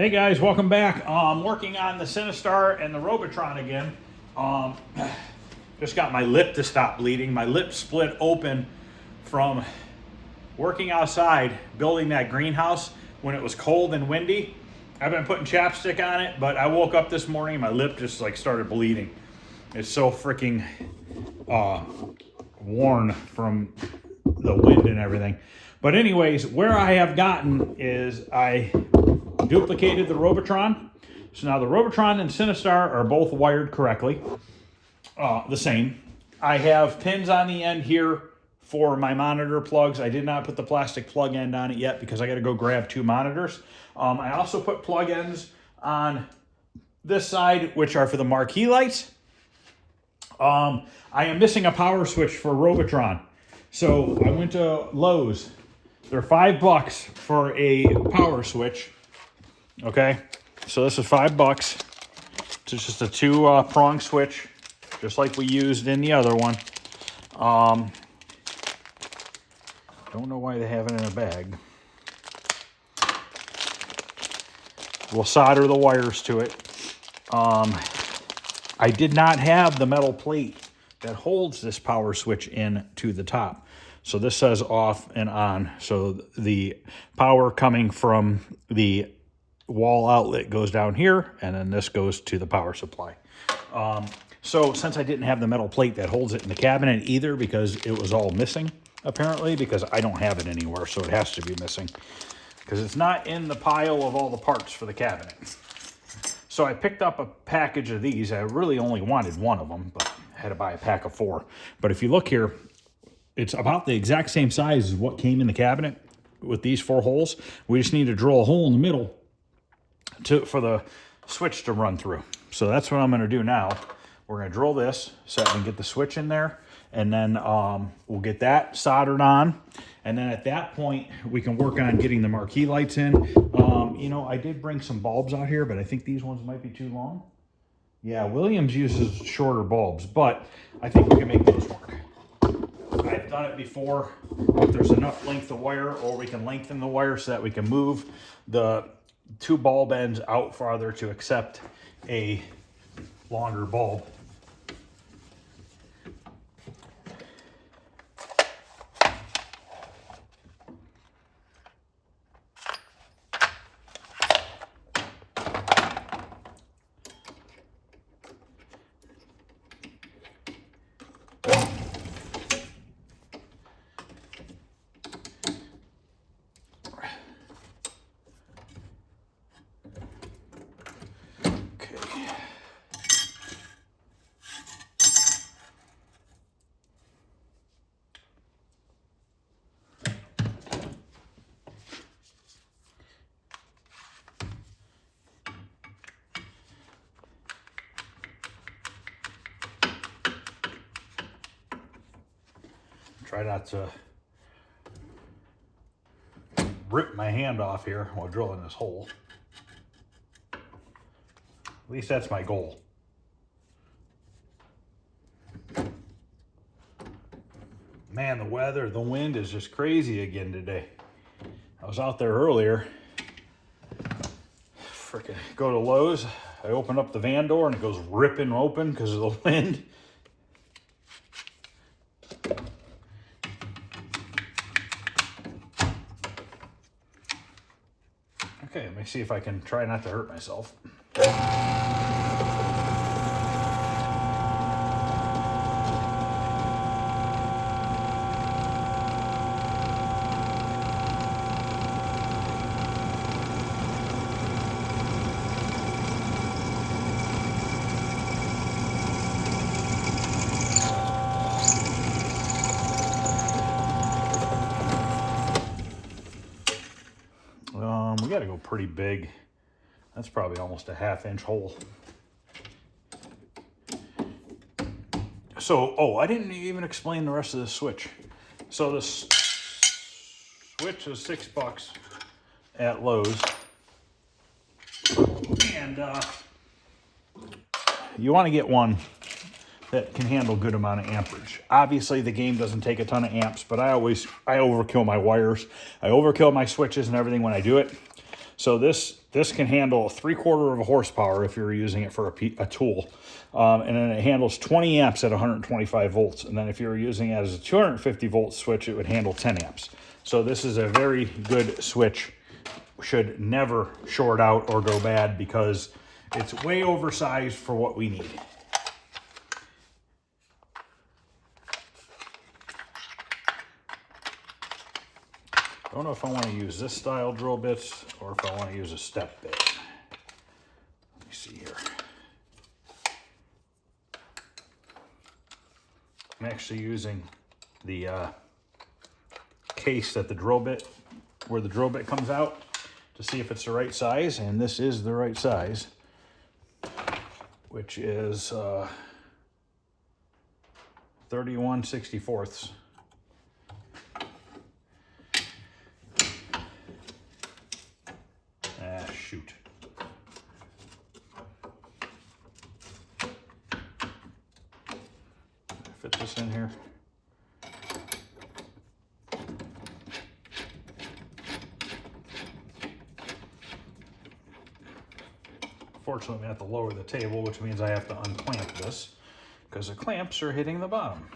Hey guys, welcome back. I'm working on the Sinistar and the Robotron again. Just got my lip to stop bleeding. My lip split open from working outside, building that greenhouse when it was cold and windy. I've been putting chapstick on it, but I woke up this morning, my lip just like started bleeding. It's so freaking worn from the wind and everything. But anyways, where I have gotten is I duplicated the Robotron. So now the Robotron and Sinistar are both wired correctly, the same. I have pins on the end here for my monitor plugs. I did not put the plastic plug end on it yet because I got to go grab two monitors. I also put plug ends on this side, which are for the marquee lights. I am missing a power switch for Robotron. So I went to Lowe's. They're $5 for a power switch. Okay, so this is $5. It's just a two-prong switch, just like we used in the other one. Don't know why they have it in a bag. We'll solder the wires to it. I did not have the metal plate that holds this power switch in to the top. So this says off and on. So the power coming from the wall outlet goes down here, and then this goes to the power supply. So since I didn't have the metal plate that holds it in the cabinet either, because it was all missing, apparently, because I don't have it anywhere, so it has to be missing, because it's not in the pile of all the parts for the cabinet. So I picked up a package of these. I really only wanted one of them, but I had to buy a pack of 4. But if you look here, it's about the exact same size as what came in the cabinet with these 4 holes. We just need to drill a hole in the middle for the switch to run through. So that's what I'm going to do now. We're going to drill this so I can get the switch in there, and then we'll get that soldered on. And then at that point, we can work on getting the marquee lights in. You know, I did bring some bulbs out here, but I think these ones might be too long. Yeah, Williams uses shorter bulbs, but I think we can make those work. I've done it before. If there's enough length of wire, or we can lengthen the wire so that we can move the 2 bulb ends out farther to accept a longer bulb. Try not to rip my hand off here while drilling this hole. At least that's my goal. Man, the wind is just crazy again today. I was out there earlier. Frickin' go to Lowe's. I open up the van door and it goes ripping open because of the wind. Okay, let me see if I can try not to hurt myself. We got to go pretty big. That's probably almost a 1/2-inch hole. So, I didn't even explain the rest of the switch. So the switch is $6 at Lowe's. And you want to get one that can handle a good amount of amperage. Obviously, the game doesn't take a ton of amps, but I overkill my wires. I overkill my switches and everything when I do it. So this this can handle 3/4 of a horsepower if you're using it for a tool. And then it handles 20 amps at 125 volts. And then if you're using it as a 250 volt switch, it would handle 10 amps. So this is a very good switch. Should never short out or go bad because it's way oversized for what we need. I don't know if I want to use this style drill bits or if I want to use a step bit. Let me see here. I'm actually using the case that the drill bit, where the drill bit comes out, to see if it's the right size, and this is the right size, which is 31/64. Shoot. Fit this in here. Fortunately, I have to lower the table, which means I have to unclamp this because the clamps are hitting the bottom.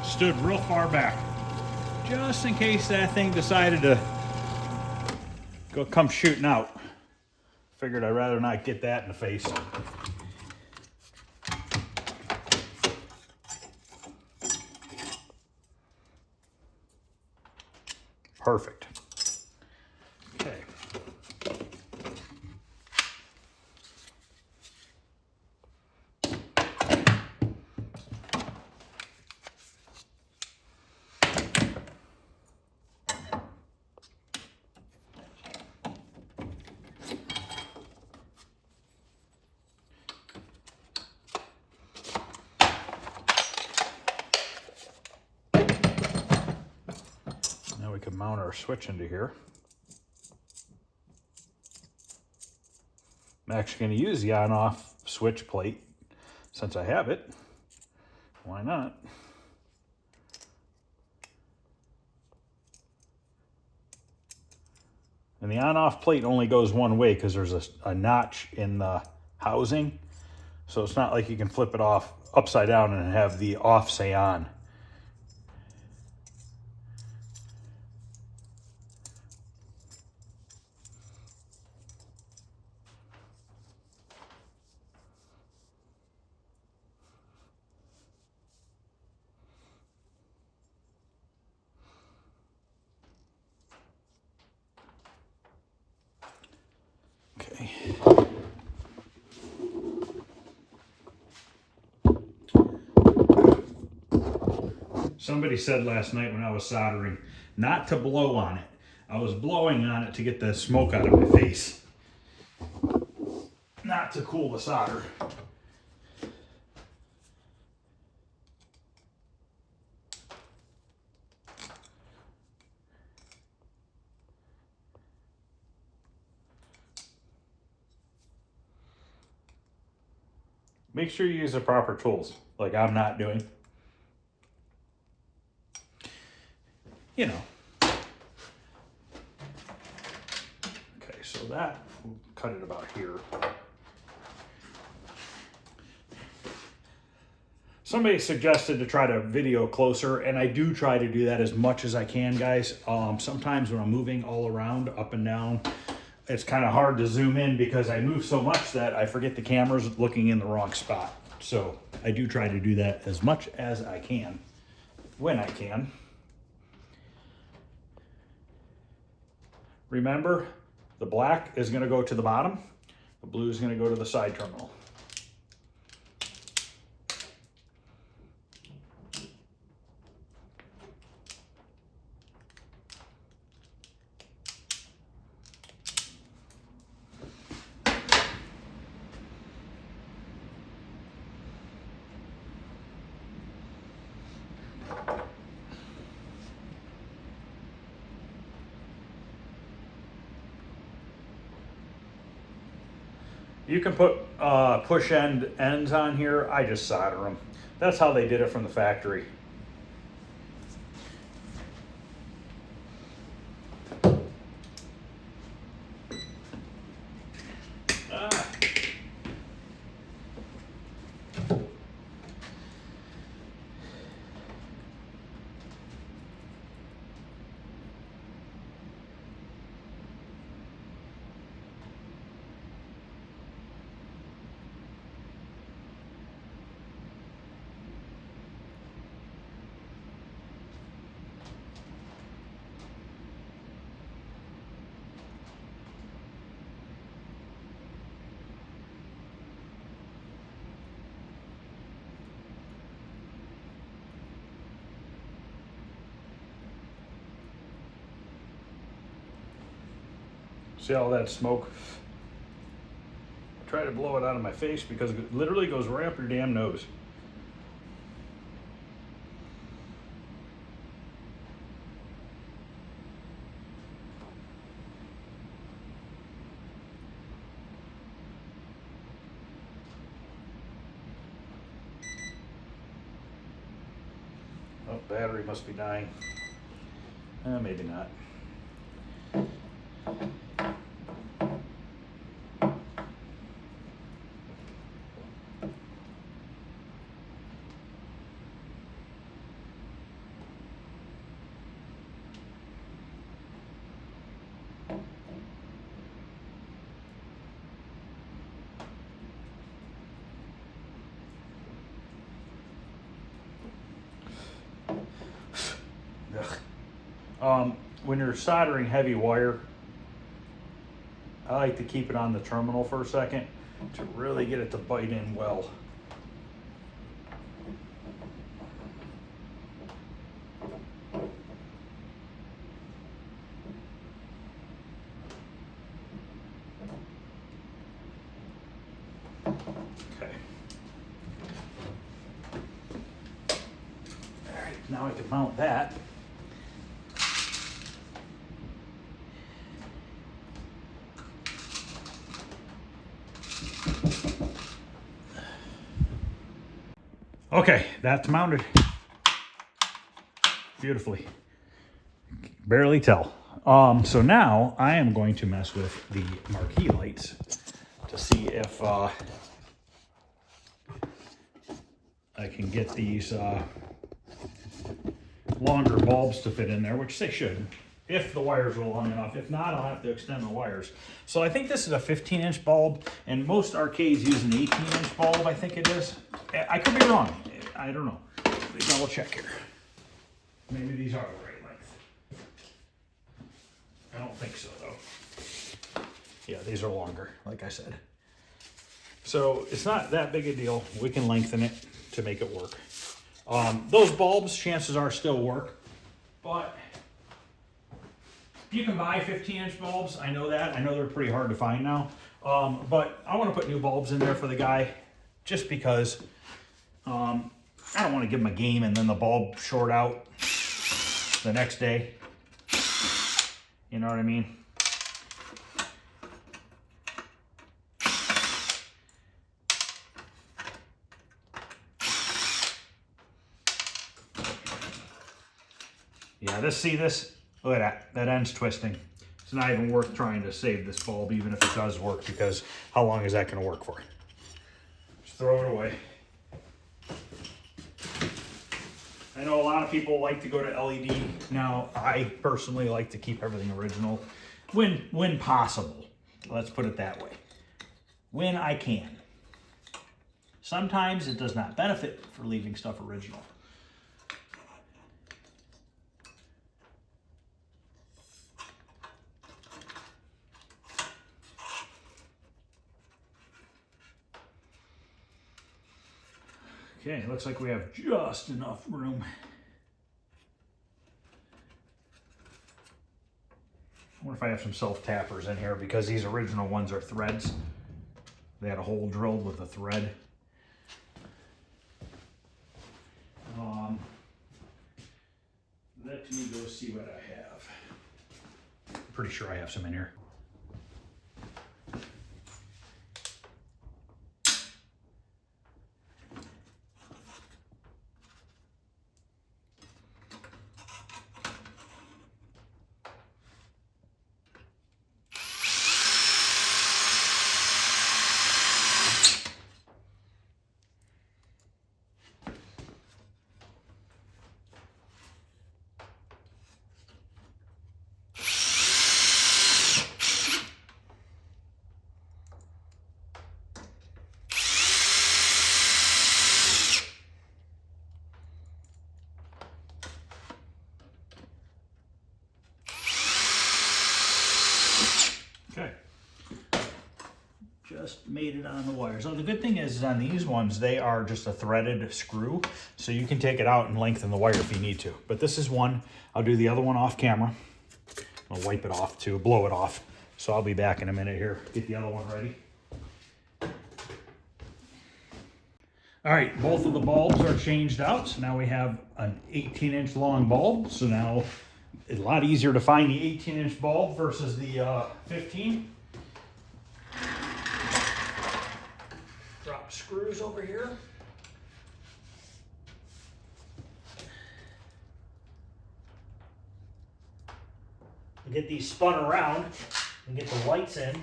Stood real far back, just in case that thing decided to come shooting out. Figured I'd rather not get that in the face. Perfect. Okay. We can mount our switch into here. I'm actually going to use the on-off switch plate since I have it. Why not? And the on-off plate only goes one way because there's a notch in the housing. So it's not like you can flip it off upside down and have the off say on. Okay. Somebody said last night when I was soldering not to blow on it. I was blowing on it to get the smoke out of my face, not to cool the solder. Make sure you use the proper tools, like I'm not doing. You know. Okay, so that, we'll cut it about here. Somebody suggested to try to video closer, and I do try to do that as much as I can, guys. Sometimes when I'm moving all around, up and down, it's kind of hard to zoom in because I move so much that I forget the camera's looking in the wrong spot. So I do try to do that as much as I can, when I can. Remember, the black is going to go to the bottom, the blue is going to go to the side terminal. You can put push ends on here. I just solder them. That's how they did it from the factory. See all that smoke? I try to blow it out of my face because it literally goes right up your damn nose. Oh, battery must be dying. Maybe not. When you're soldering heavy wire, I like to keep it on the terminal for a second to really get it to bite in well. Okay. All right, now I can mount that. Okay, that's mounted beautifully. Barely tell. So now I am going to mess with the marquee lights to see if I can get these longer bulbs to fit in there, which they should, if the wires are long enough. If not, I'll have to extend the wires. So I think this is a 15-inch bulb, and most arcades use an 18-inch bulb, I think it is. I could be wrong. I don't know. Let me double check here. Maybe these are the right length. I don't think so, though. Yeah, these are longer, like I said. So it's not that big a deal. We can lengthen it to make it work. Those bulbs, chances are, still work, but you can buy 15-inch bulbs. I know that. I know they're pretty hard to find now. But I want to put new bulbs in there for the guy just because I don't want to give him a game and then the bulb short out the next day. You know what I mean? Yeah, look at that. That end's twisting. It's not even worth trying to save this bulb, even if it does work, because how long is that going to work for? Just throw it away. I know a lot of people like to go to LED. Now, I personally like to keep everything original when possible. Let's put it that way. When I can. Sometimes it does not benefit for leaving stuff original. Okay, looks like we have just enough room. I wonder if I have some self-tappers in here, because these original ones are threads. They had a hole drilled with a thread. Let me go see what I have. I'm pretty sure I have some in here. Okay, just made it on the wire. So the good thing is on these ones, they are just a threaded screw, so you can take it out and lengthen the wire if you need to. But this is one. I'll do the other one off camera. I'll wipe it off too, blow it off. So I'll be back in a minute here, get the other one ready. All right, both of the bulbs are changed out. So now we have an 18-inch long bulb. So now it's a lot easier to find the 18-inch bulb versus the 15. Drop screws over here. We'll get these spun around and get the lights in.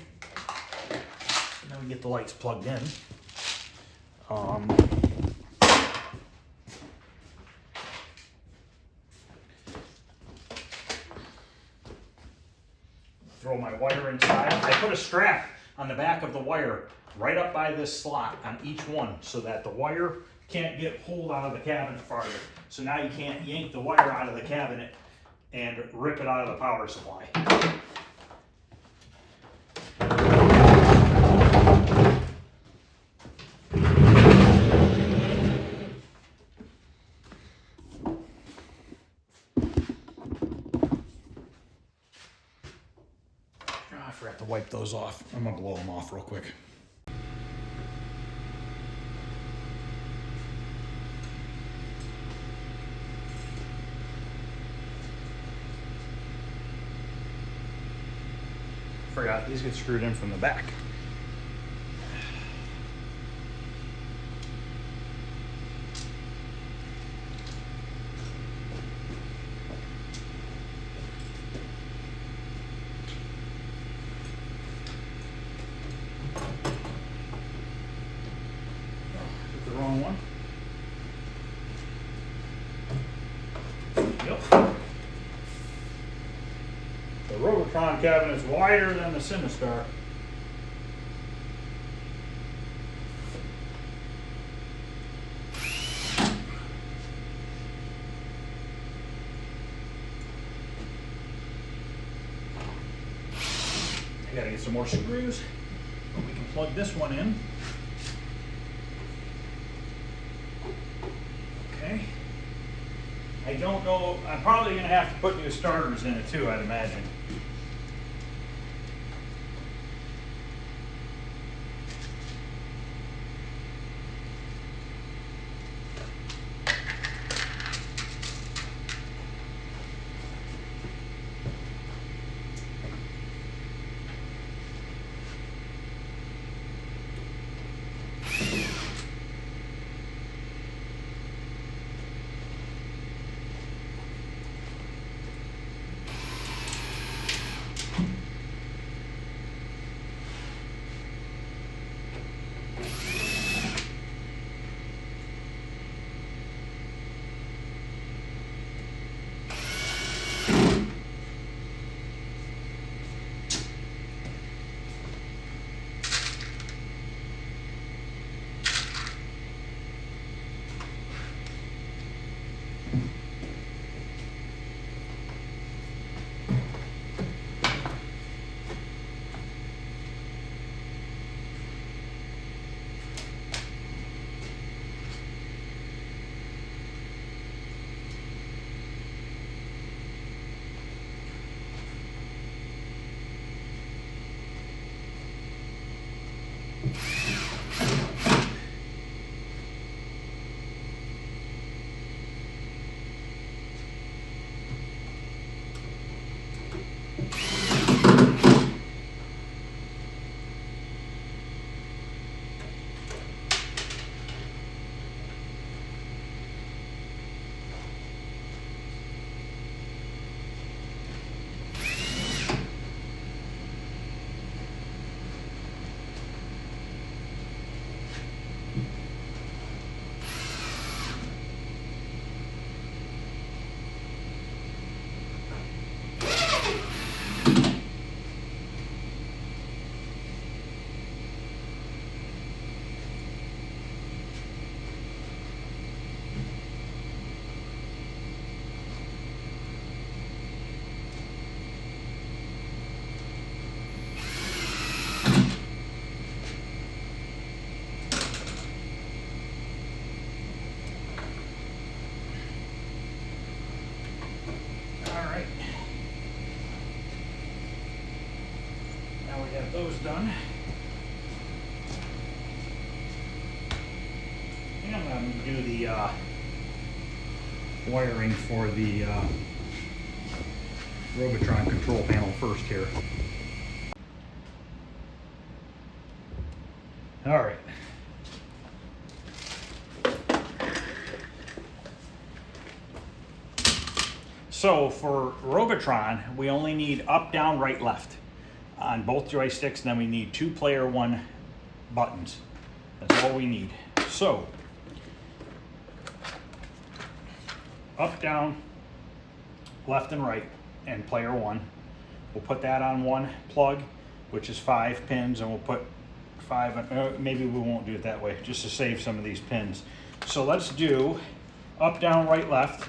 And then we get the lights plugged in. Throw my wire inside. I put a strap on the back of the wire right up by this slot on each one, so that the wire can't get pulled out of the cabinet farther. So now you can't yank the wire out of the cabinet and rip it out of the power supply. I forgot to wipe those off. I'm gonna blow them off real quick. Forgot these get screwed in from the back. Took the wrong one. Yep. The Robotron cabinet is wider than the Sinistar. I gotta get some more screws, but we can plug this one in. Okay. I don't know, I'm probably gonna have to put new starters in it too, I'd imagine. done. And I'm going to do the wiring for the Robotron control panel first here. All right. So for Robotron, we only need up, down, right, left on both joysticks, and then we need 2 player 1 buttons. That's all we need. So up, down, left and right, and player 1. We'll put that on one plug, which is 5 pins, and we'll put 5, maybe we won't do it that way, just to save some of these pins. So let's do up, down, right, left.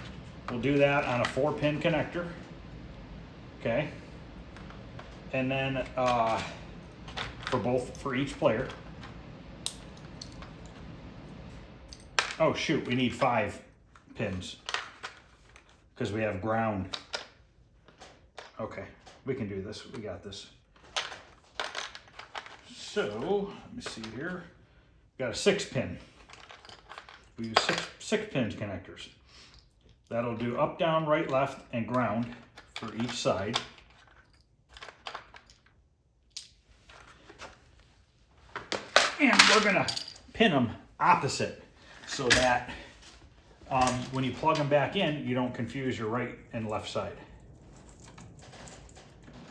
We'll do that on a 4-pin connector, okay? And then for each player. Oh shoot, we need 5 pins because we have ground. Okay, we can do this, we got this. So, let me see here. Got a 6-pin. We use 6-pin connectors. That'll do up, down, right, left, and ground for each side. And we're gonna pin them opposite so that when you plug them back in, you don't confuse your right and left side.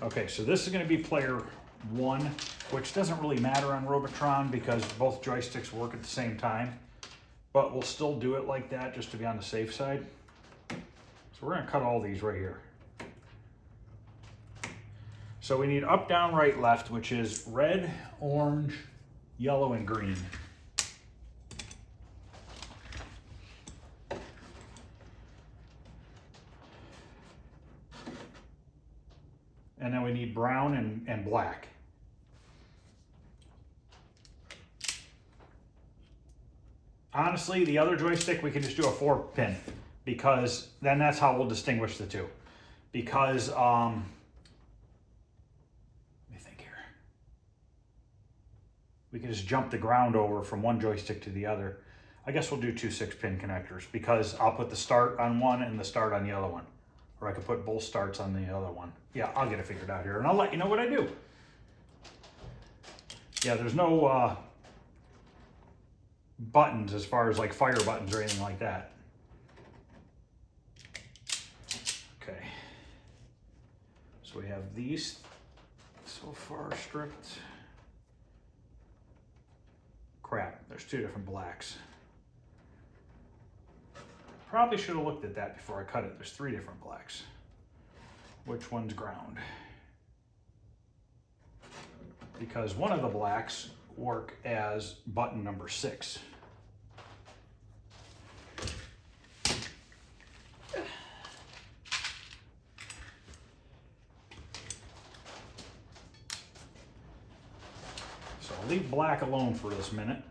Okay, so this is gonna be player 1, which doesn't really matter on Robotron because both joysticks work at the same time, but we'll still do it like that just to be on the safe side. So we're gonna cut all these right here. So we need up, down, right, left, which is red, orange, yellow, and green. And then we need brown and black. Honestly, the other joystick, we can just do a 4-pin because then that's how we'll distinguish the two. Because, let me think here. We can just jump the ground over from one joystick to the other. I guess we'll do 2 6-pin connectors because I'll put the start on one and the start on the other one. Or I could put both starts on the other one. Yeah, I'll get it figured out here and I'll let you know what I do. Yeah, there's no buttons as far as like fire buttons or anything like that. Okay. So we have these so far stripped. Crap, there's 2 different blacks. Probably should have looked at that before I cut it. There's 3 different blacks. Which one's ground? Because one of the blacks work as button number 6. So I'll leave black alone for this minute.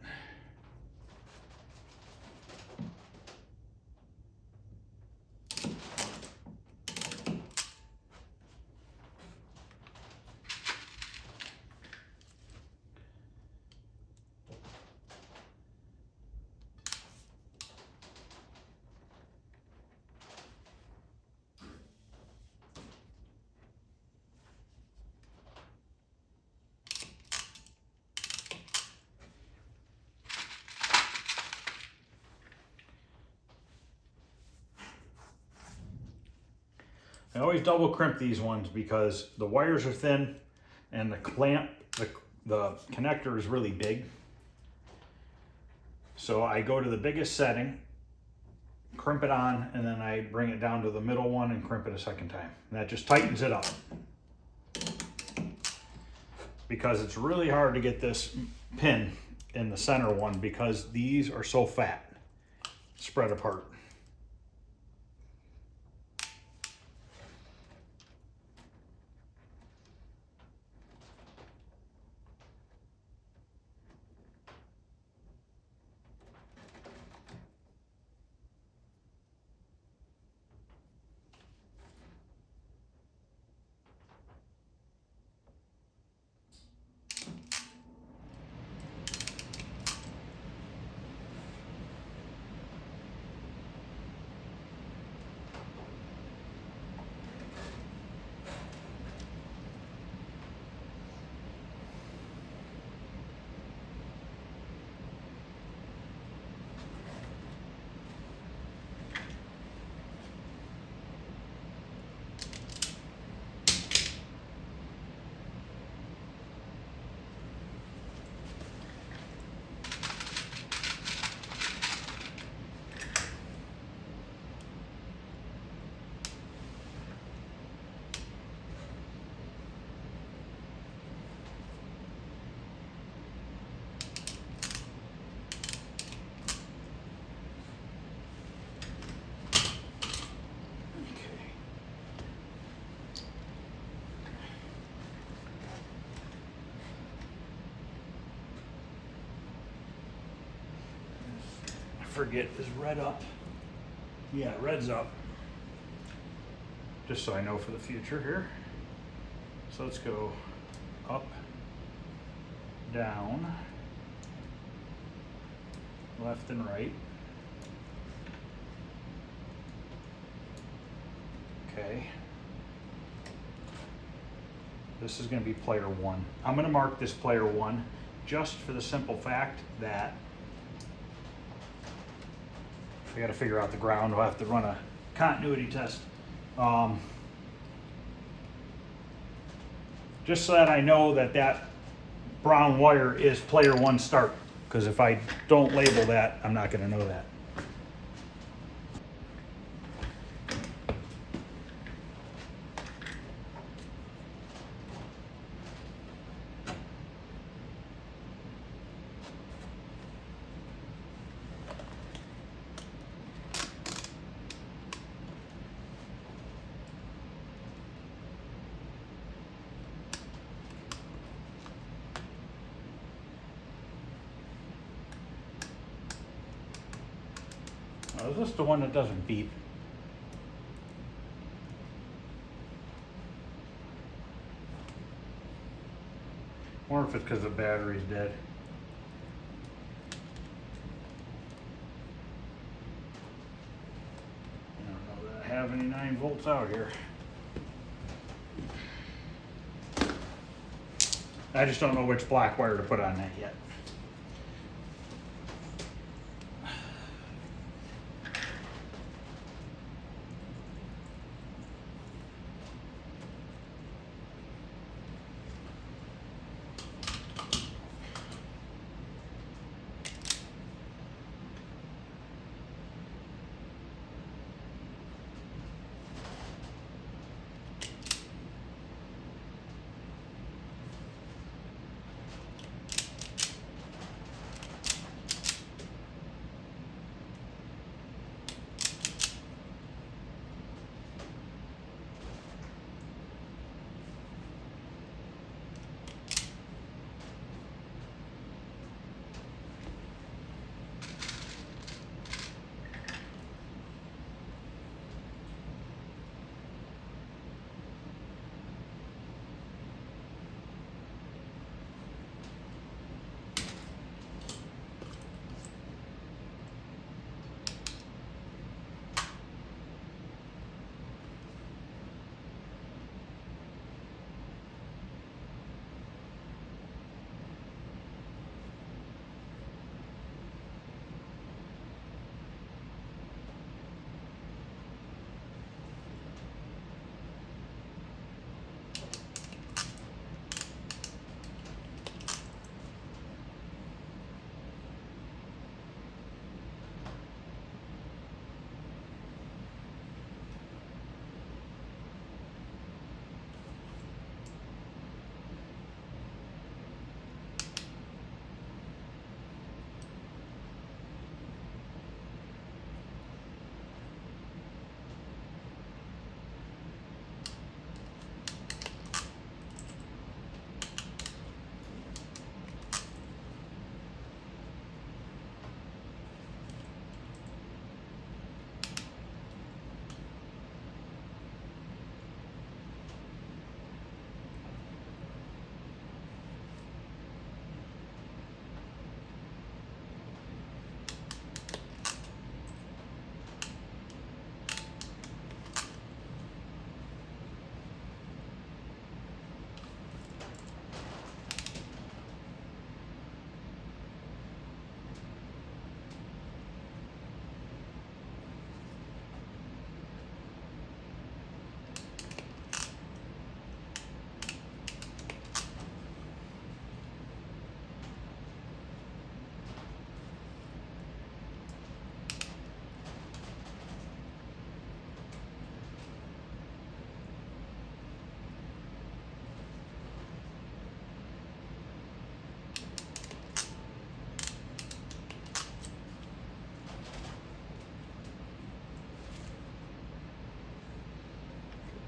I always double crimp these ones because the wires are thin and the clamp, the connector is really big. So I go to the biggest setting, crimp it on, and then I bring it down to the middle one and crimp it a second time. And that just tightens it up. Because it's really hard to get this pin in the center one because these are so fat, spread apart. forget, is red up? Yeah, red's up. Just so I know for the future here. So let's go up, down, left and right. Okay. This is going to be player 1. I'm going to mark this player 1 just for the simple fact that I got to figure out the ground. We'll have to run a continuity test. Just so that I know that that brown wire is player 1 start. Because if I don't label that, I'm not going to know that. Is this the one that doesn't beep? Or if it's because the battery's dead. I don't know that I have any 9 volts out here. I just don't know which black wire to put on that yet.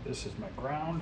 This is my ground.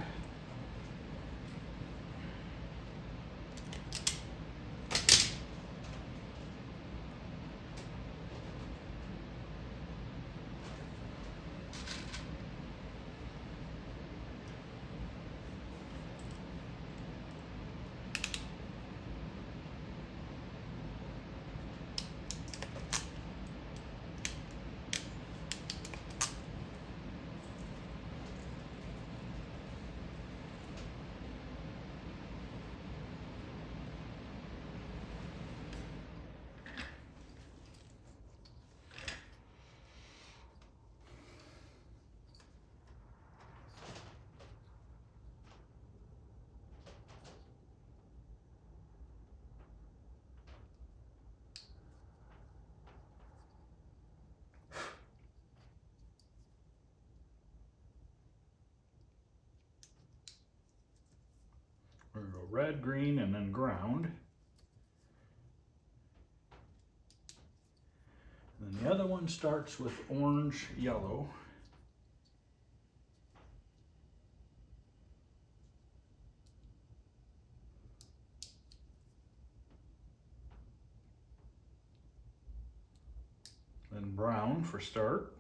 red, green, and then ground. And then the other one starts with orange, yellow. Then brown for start.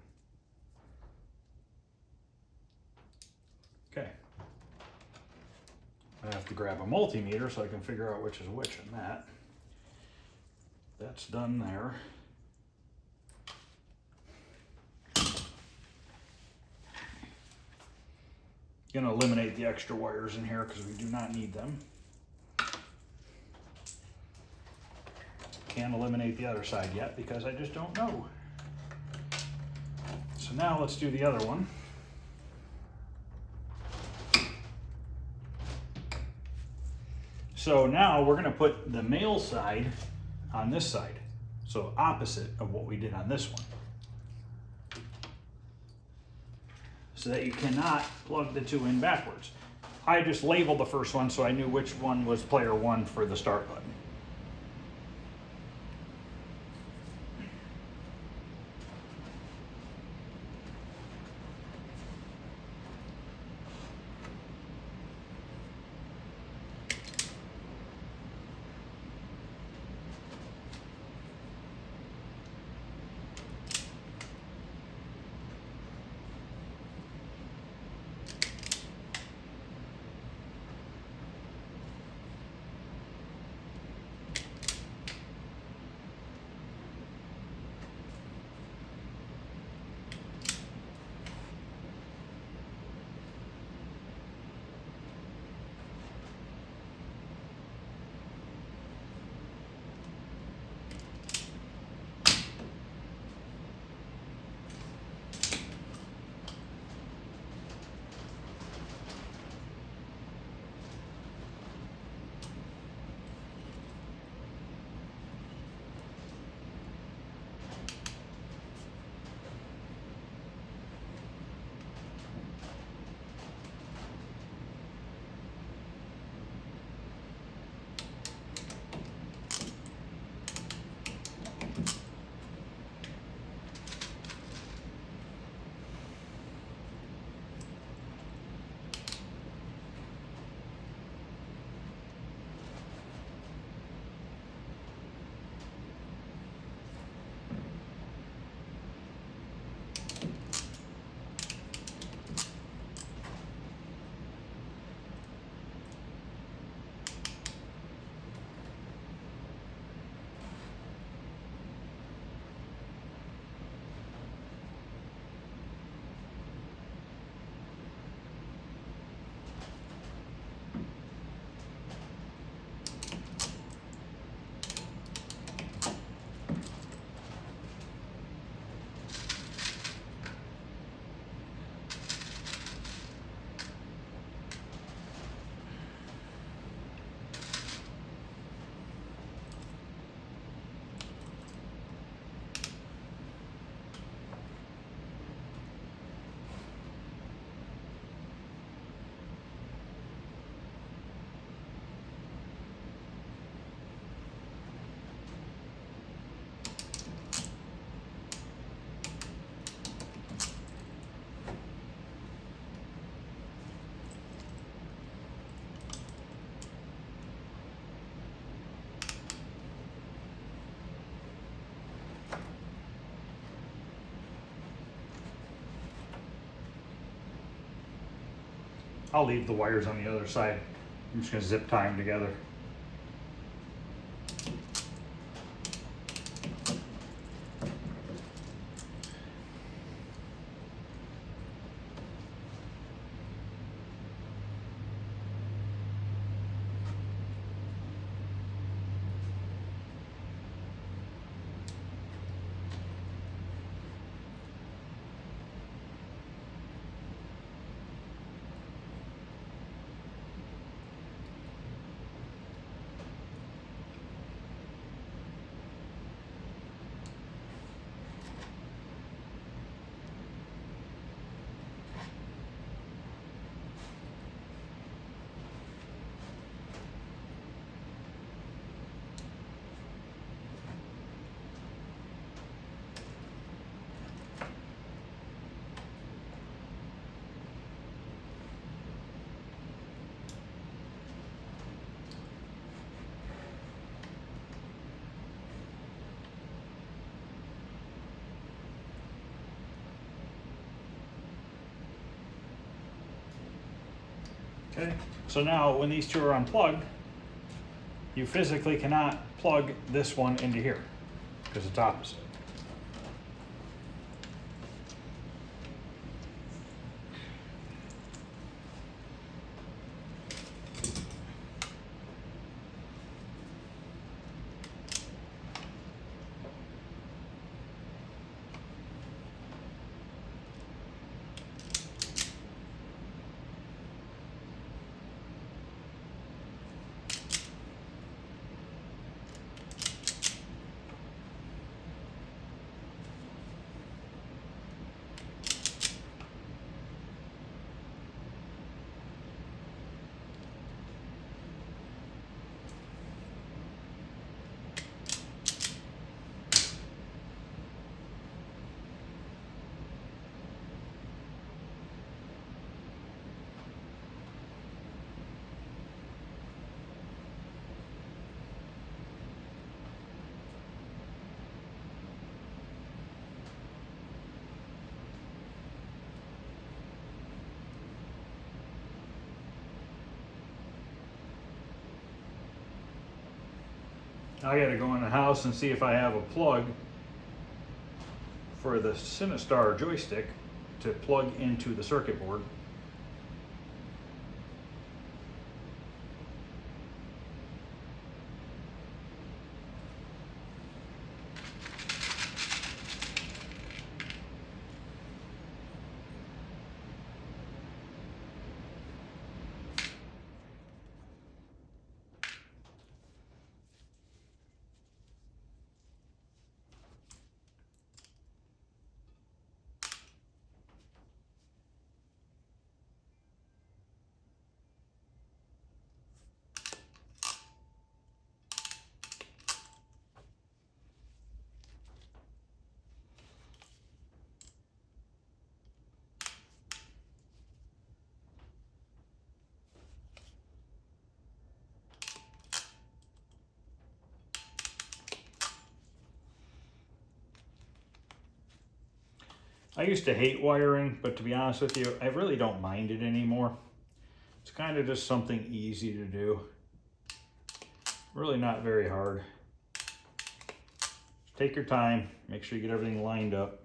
Okay. I have to grab a multimeter so I can figure out which is which in that. That's done there. Going to eliminate the extra wires in here because we do not need them. Can't eliminate the other side yet because I just don't know. So now let's do the other one. So now we're going to put the male side on this side. So opposite of what we did on this one. So that you cannot plug the two in backwards. I just labeled the first one so I knew which one was player one for the start button. I'll leave the wires on the other side. I'm just going to zip tie them together. Okay, so now when these two are unplugged, you physically cannot plug this one into here because it's opposite. I gotta go in the house and see if I have a plug for the Sinistar joystick to plug into the circuit board. I used to hate wiring, but to be honest with you, I really don't mind it anymore. It's kind of just something easy to do. Really not very hard. Take your time, make sure you get everything lined up.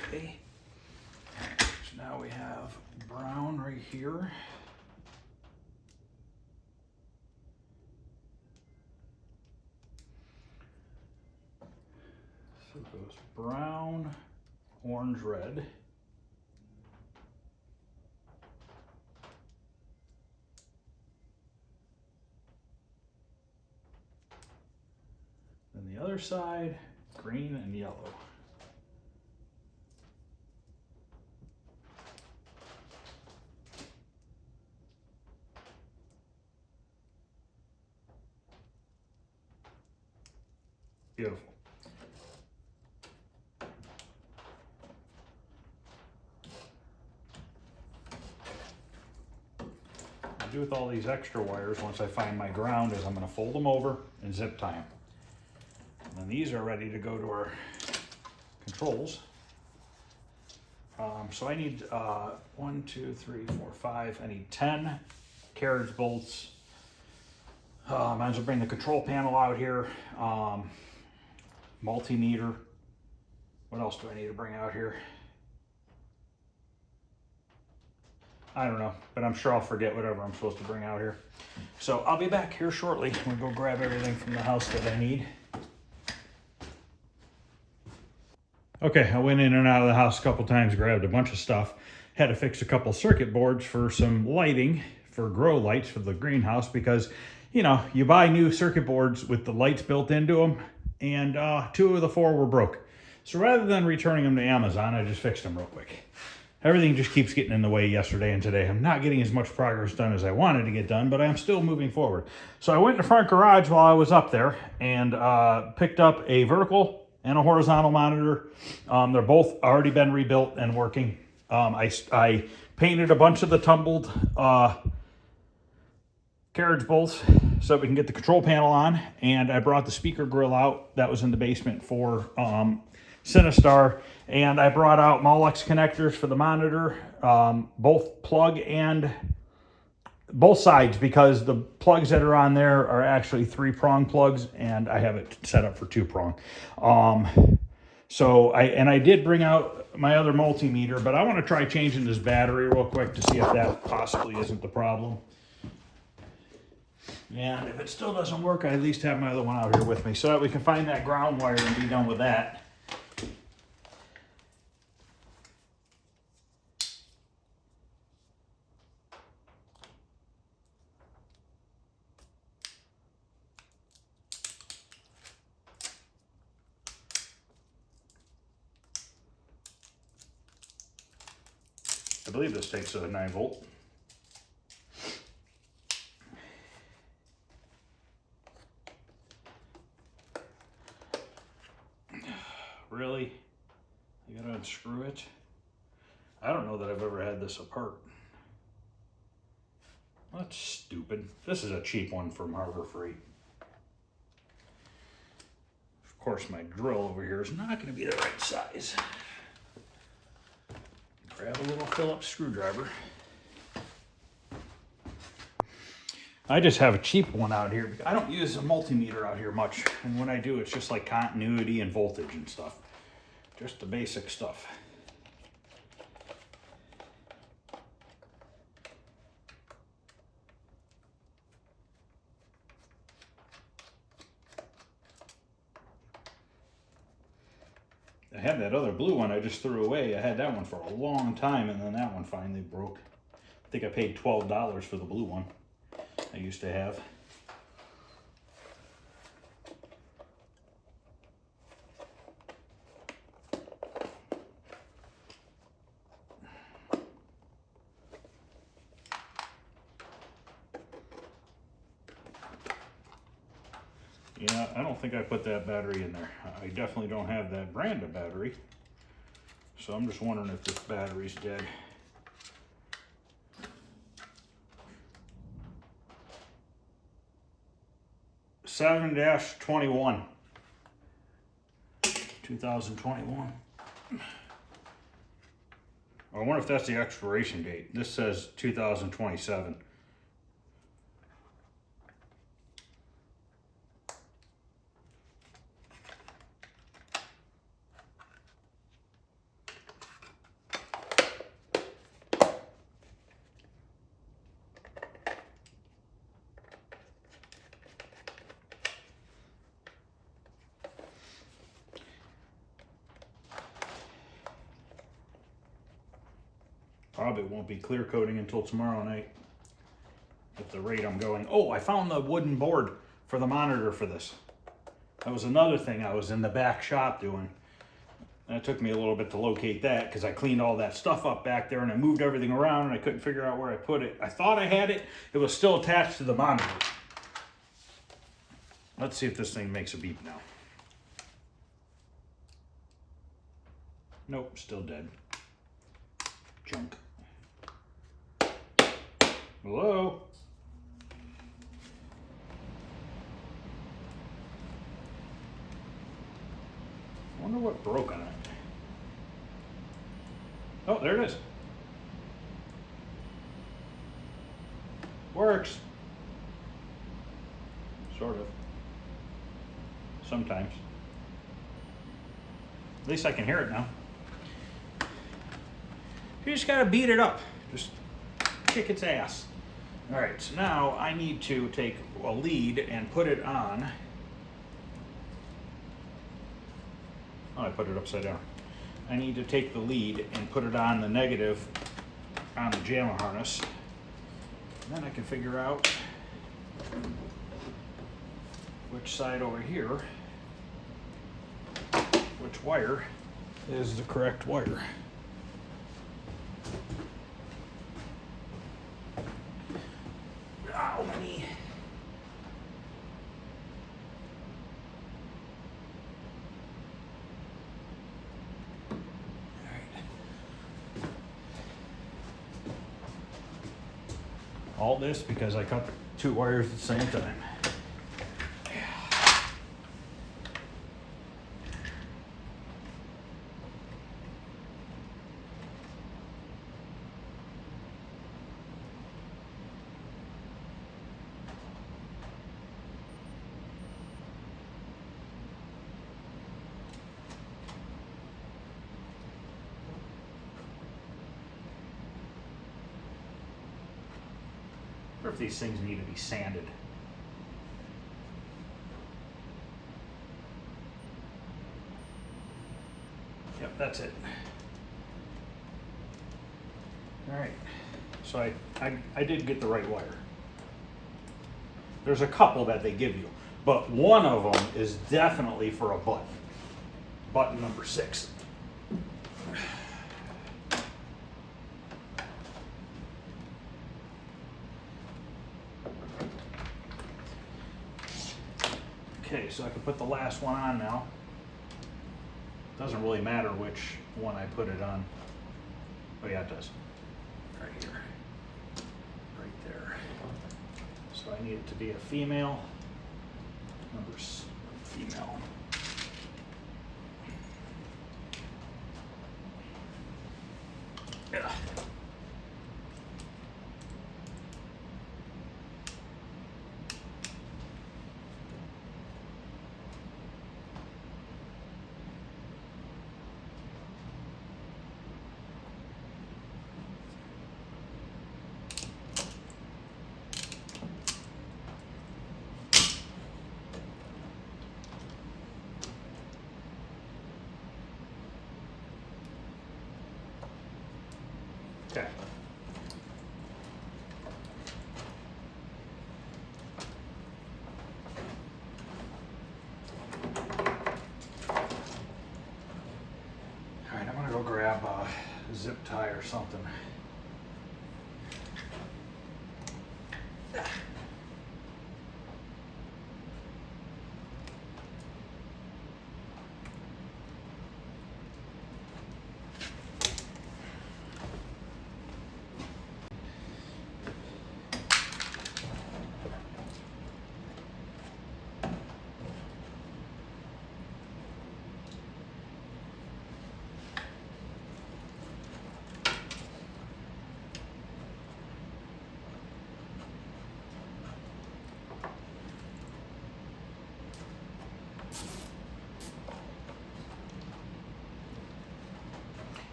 Okay, so now we have brown right here. So it goes brown, orange, red. Then the other side, green and yellow. Beautiful. What I do with all these extra wires once I find my ground is I'm going to fold them over and zip tie them. And then these are ready to go to our controls. So I need 1, 2, 3, 4, 5. I need 10 carriage bolts. Might as well bring the control panel out here. Multimeter. What else do I need to bring out here? I don't know, but I'm sure I'll forget whatever I'm supposed to bring out here. So I'll be back here shortly. I'm gonna go grab everything from the house that I need. Okay, I went in and out of the house a couple times, grabbed a bunch of stuff. Had to fix a couple circuit boards for some lighting, for grow lights for the greenhouse, because, you know, you buy new circuit boards with the lights built into them, and 2 of the 4 were broke. So rather than returning them to Amazon, I just fixed them real quick. Everything just keeps getting in the way yesterday and today. I'm not getting as much progress done as I wanted to get done, but I'm still moving forward. So I went in the front garage while I was up there and picked up a vertical and a horizontal monitor. They're both already been rebuilt and working. I painted a bunch of the tumbled carriage bolts so we can get the control panel on, and I brought the speaker grill out that was in the basement for Sinistar, and I brought out Molex connectors for the monitor, both plug and both sides, because the plugs that are on there are actually 3-prong plugs, and I have it set up for 2-prong. So I did bring out my other multimeter, but I want to try changing this battery real quick to see if that possibly isn't the problem. And if it still doesn't work, I at least have my other one out here with me so that we can find that ground wire and be done with that. I believe this takes a 9-volt. Really? I gotta unscrew it? I don't know that I've ever had this apart. That's stupid. This is a cheap one from Harbor Freight. Of course, my drill over here is not going to be the right size. Grab a little Phillips screwdriver. I just have a cheap one out here. I don't use a multimeter out here much, and when I do, it's just like continuity and voltage and stuff. Just the basic stuff. I had that other blue one I just threw away. I had that one for a long time, and then that one finally broke. I think I paid $12 for the blue one I used to have. Yeah, I don't think I put that battery in there. I definitely don't have that brand of battery. So I'm just wondering if this battery's dead. -21, 2021. I wonder if that's the expiration date. This says 2027. Probably won't be clear coating until tomorrow night at the rate I'm going. Oh, I found the wooden board for the monitor for this. That was another thing I was in the back shop doing. And it took me a little bit to locate that because I cleaned all that stuff up back there and I moved everything around and I couldn't figure out where I put it. I thought I had it. It was still attached to the monitor. Let's see if this thing makes a beep now. Nope, still dead. Junk. Hello? I wonder what broke on it. Oh, there it is. Works. Sort of. Sometimes. At least I can hear it now. You just gotta beat it up. Just kick its ass. All right, so now I need to take a lead and put it on. Oh, I put it upside down. I need to take the lead and put it on the negative on the JAMA harness. And then I can figure out which side over here, which wire is the correct wire. Ow, my knee. All this because I cut 2 wires at the same time. Or if these things need to be sanded. Yep, that's it. All right, so I did get the right wire. There's a couple that they give you, but one of them is definitely for a button. Button number 6. Okay, so I can put the last one on now. Doesn't really matter which one I put it on. Oh yeah, it does. Right here. Right there. So I need it to be a female. Numbers female. Yeah. Okay. All right, I'm gonna go grab a zip tie or something.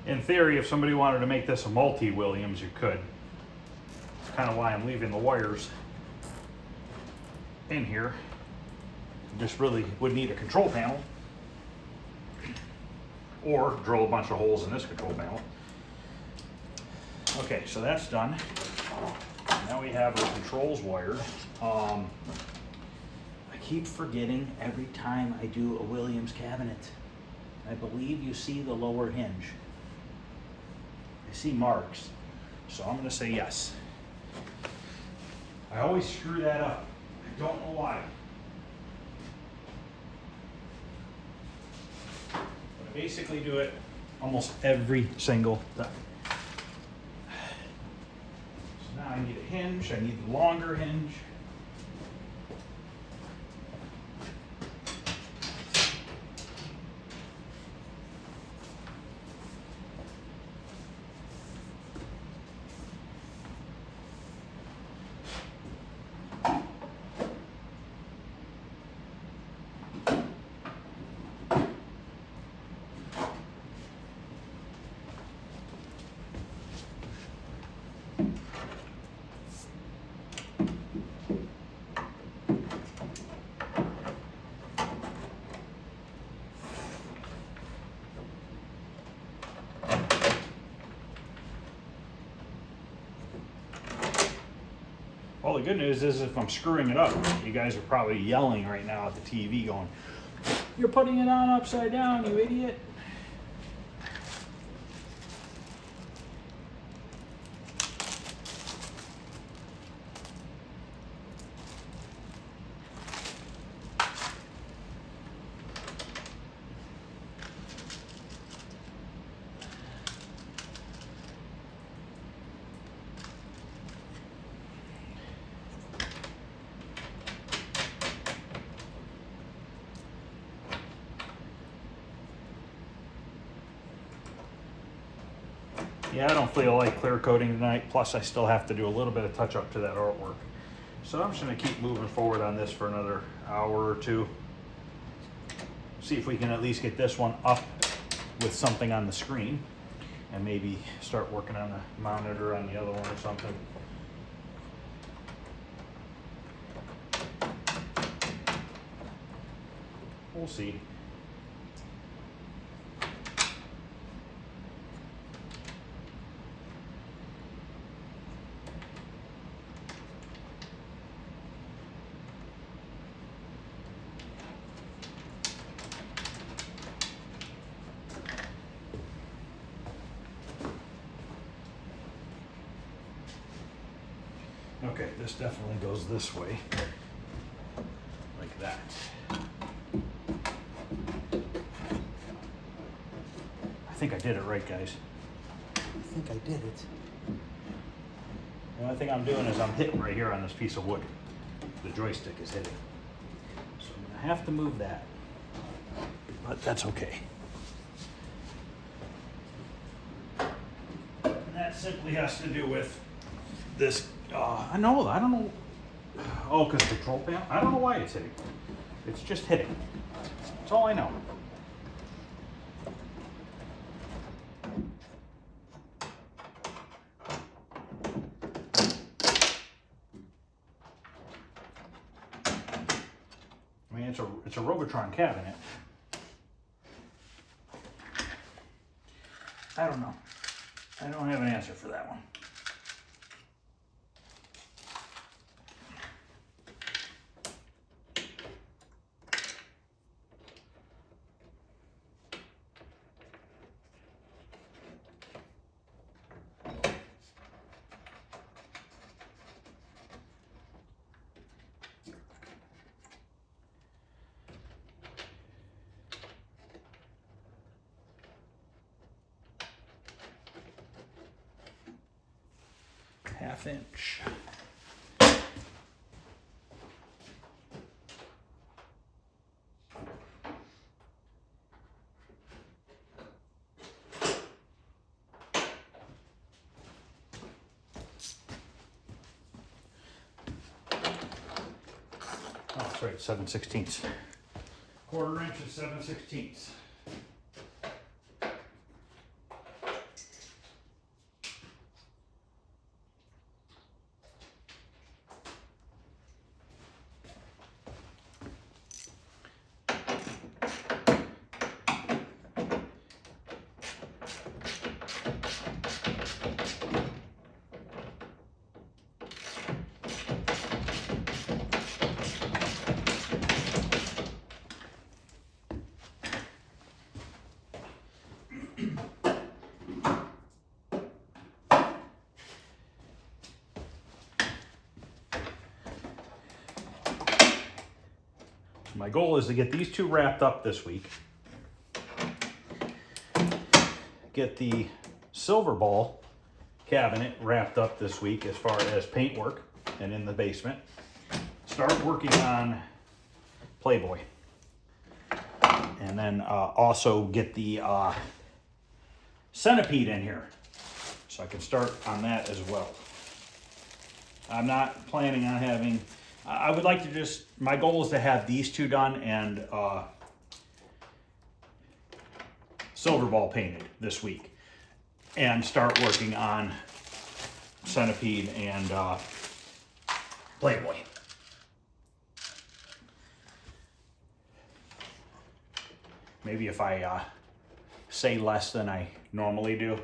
In theory, if somebody wanted to make this a multi-Williams, you could. That's kind of why I'm leaving the wires in here. You just really would need a control panel, or drill a bunch of holes in this control panel. Okay, so that's done. Now we have our controls wired. I keep forgetting every time I do a Williams cabinet. I believe you see the lower hinge. I see marks, so I'm going to say yes. I always screw that up. I don't know why. But I basically do it almost every single time. So now I need a hinge. I need the longer hinge. Well, the good news is if I'm screwing it up, you guys are probably yelling right now at the TV going, "You're putting it on upside down, you idiot." Yeah, I don't feel like clear coating tonight, plus I still have to do a little bit of touch up to that artwork. So I'm just gonna keep moving forward on this for another hour or two. See if we can at least get this one up with something on the screen and maybe start working on the monitor on the other one or something. We'll see. Okay, this definitely goes this way, like that. I think I did it right, guys. I think I did it. The only thing I'm doing is I'm hitting right here on this piece of wood. The joystick is hitting. So I'm gonna have to move that, but that's okay. And that simply has to do with this, I don't know. Oh, because the control panel? I don't know why it's hitting. It's just hitting. That's all I know. I mean, it's a Robotron cabinet. I don't know. I don't have an answer for that one. Half inch. Oh, that's right, 7/16. Quarter inch is 7/16. My goal is to get these two wrapped up this week. Get the silver ball cabinet wrapped up this week as far as paint work and in the basement. Start working on Playboy. And then also get the centipede in here. So I can start on that as well. I'm not planning on having, I would like to just, my goal is to have these two done and silver ball painted this week. And start working on centipede and Playboy. Maybe if I say less than I normally do,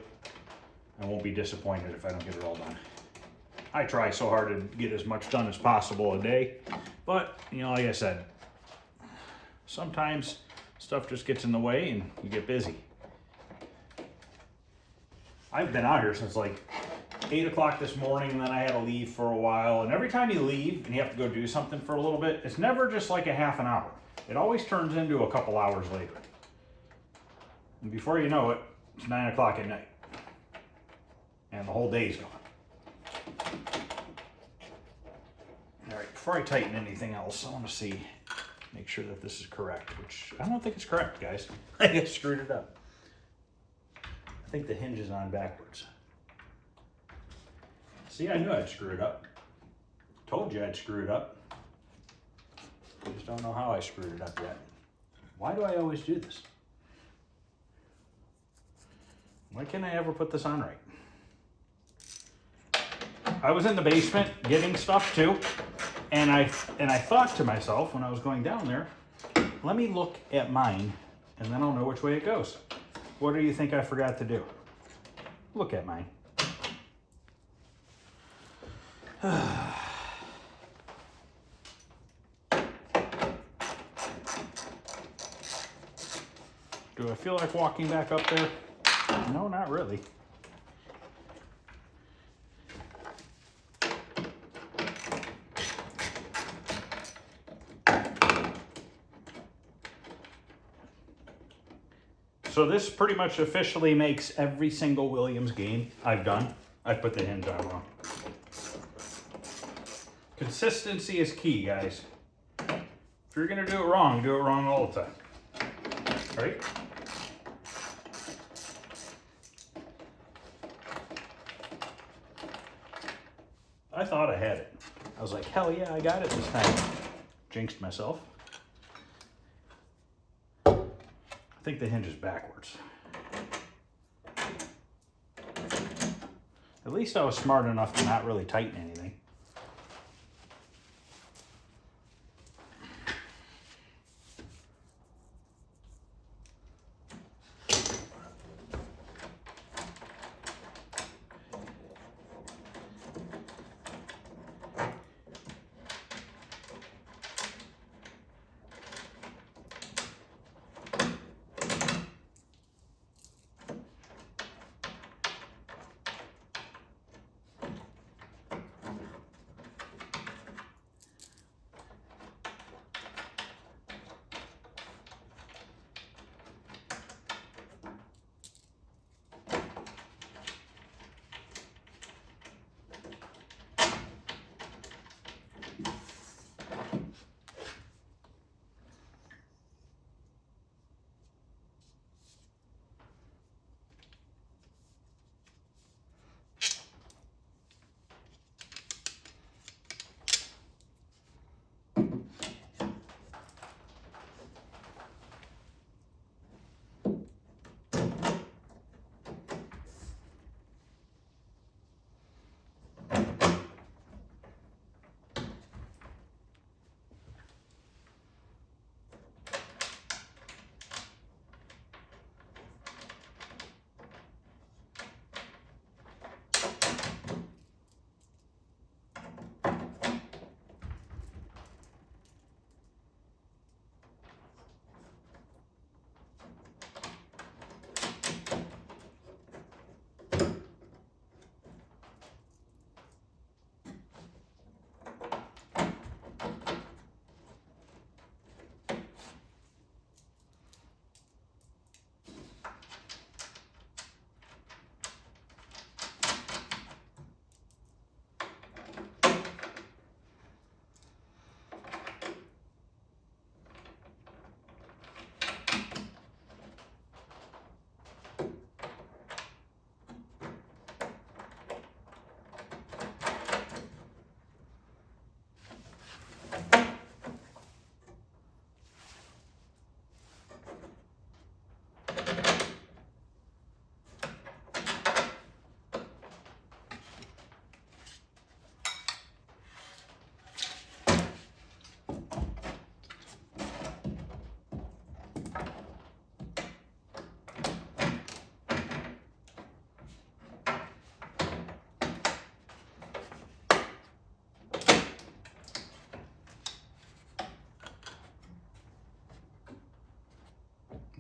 I won't be disappointed if I don't get it all done. I try so hard to get as much done as possible a day, but you know, like I said, sometimes stuff just gets in the way and you get busy. I've been out here since like 8 o'clock this morning, and then I had to leave for a while. And every time you leave and you have to go do something for a little bit, it's never just like a half an hour. It always turns into a couple hours later. And before you know it, it's 9 o'clock at night. And the whole day's gone. All right, before I tighten anything else, I want to see, make sure that this is correct, which I don't think it's correct, guys. I just screwed it up. I think the hinge is on backwards. See, I knew I'd screw it up. Told you I'd screw it up. I just don't know how I screwed it up yet. Why do I always do this? Why can't I ever put this on right? I was in the basement getting stuff too, and I thought to myself when I was going down there, let me look at mine, and then I'll know which way it goes. What do you think I forgot to do? Look at mine. Do I feel like walking back up there? No, not really. So this pretty much officially makes every single Williams game I've done, I put the hinge on wrong. Consistency is key, guys. If you're gonna do it wrong all the time. Right? I thought I had it. I was like, hell yeah, I got it this time. Jinxed myself. I think the hinge is backwards. At least I was smart enough to not really tighten anything.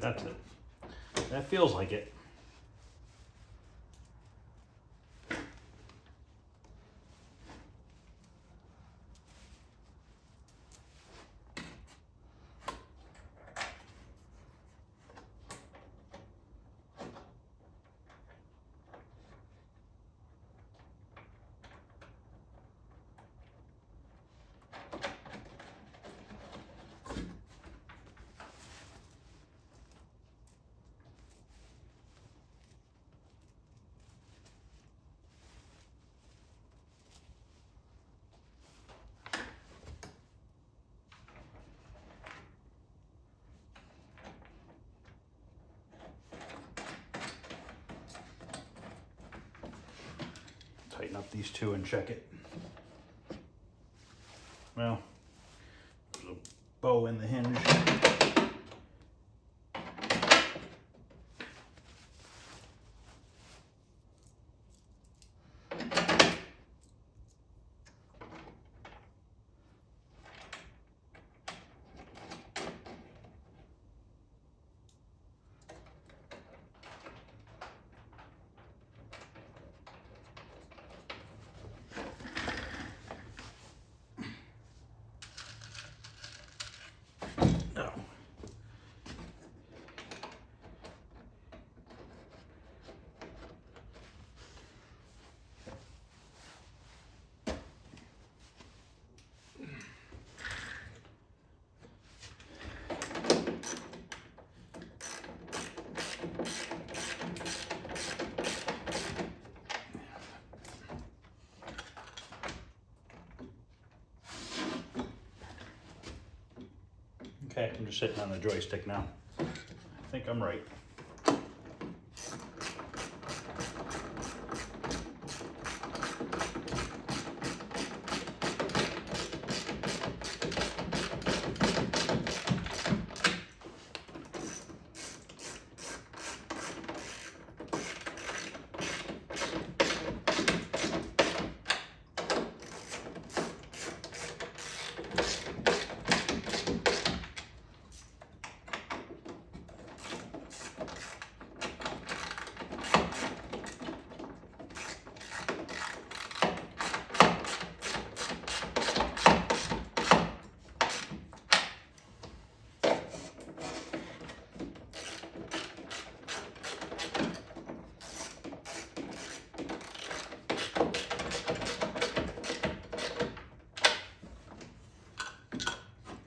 That's it. That feels like it. Tighten up these two and check it. Well, there's a bow in the hinge. No. Okay, I'm just sitting on the joystick now. I think I'm right.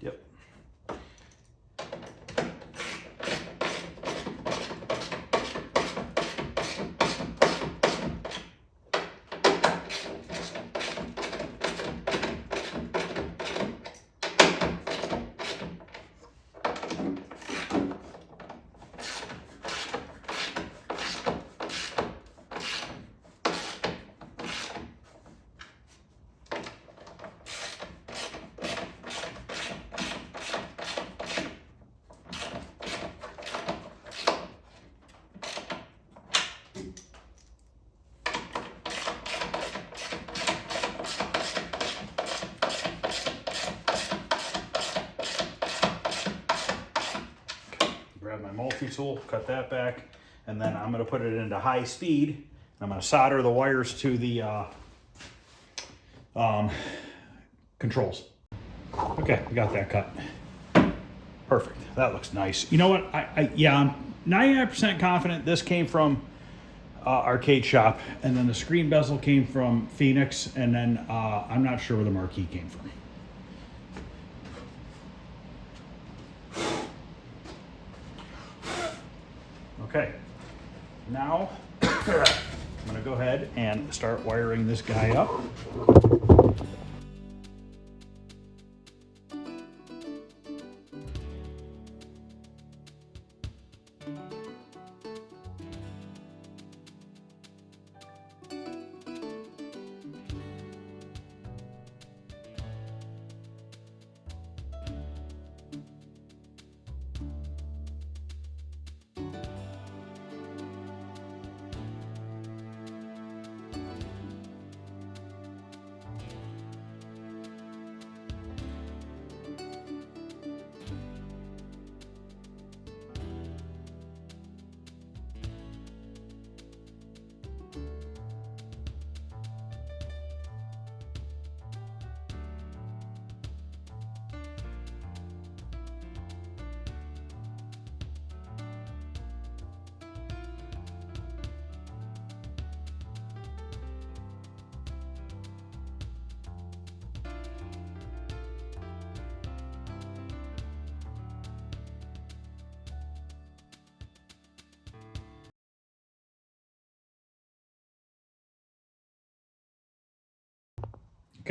Yep. Grab my multi-tool, cut that back, and then I'm going to put it into high speed. I'm going to solder the wires to the controls. Okay, we got that cut. Perfect. That looks nice. You know what? Yeah, I'm 99% confident this came from Arcade Shop, and then the screen bezel came from Phoenix, and then I'm not sure where the marquee came from. Okay, now I'm going to go ahead and start wiring this guy up.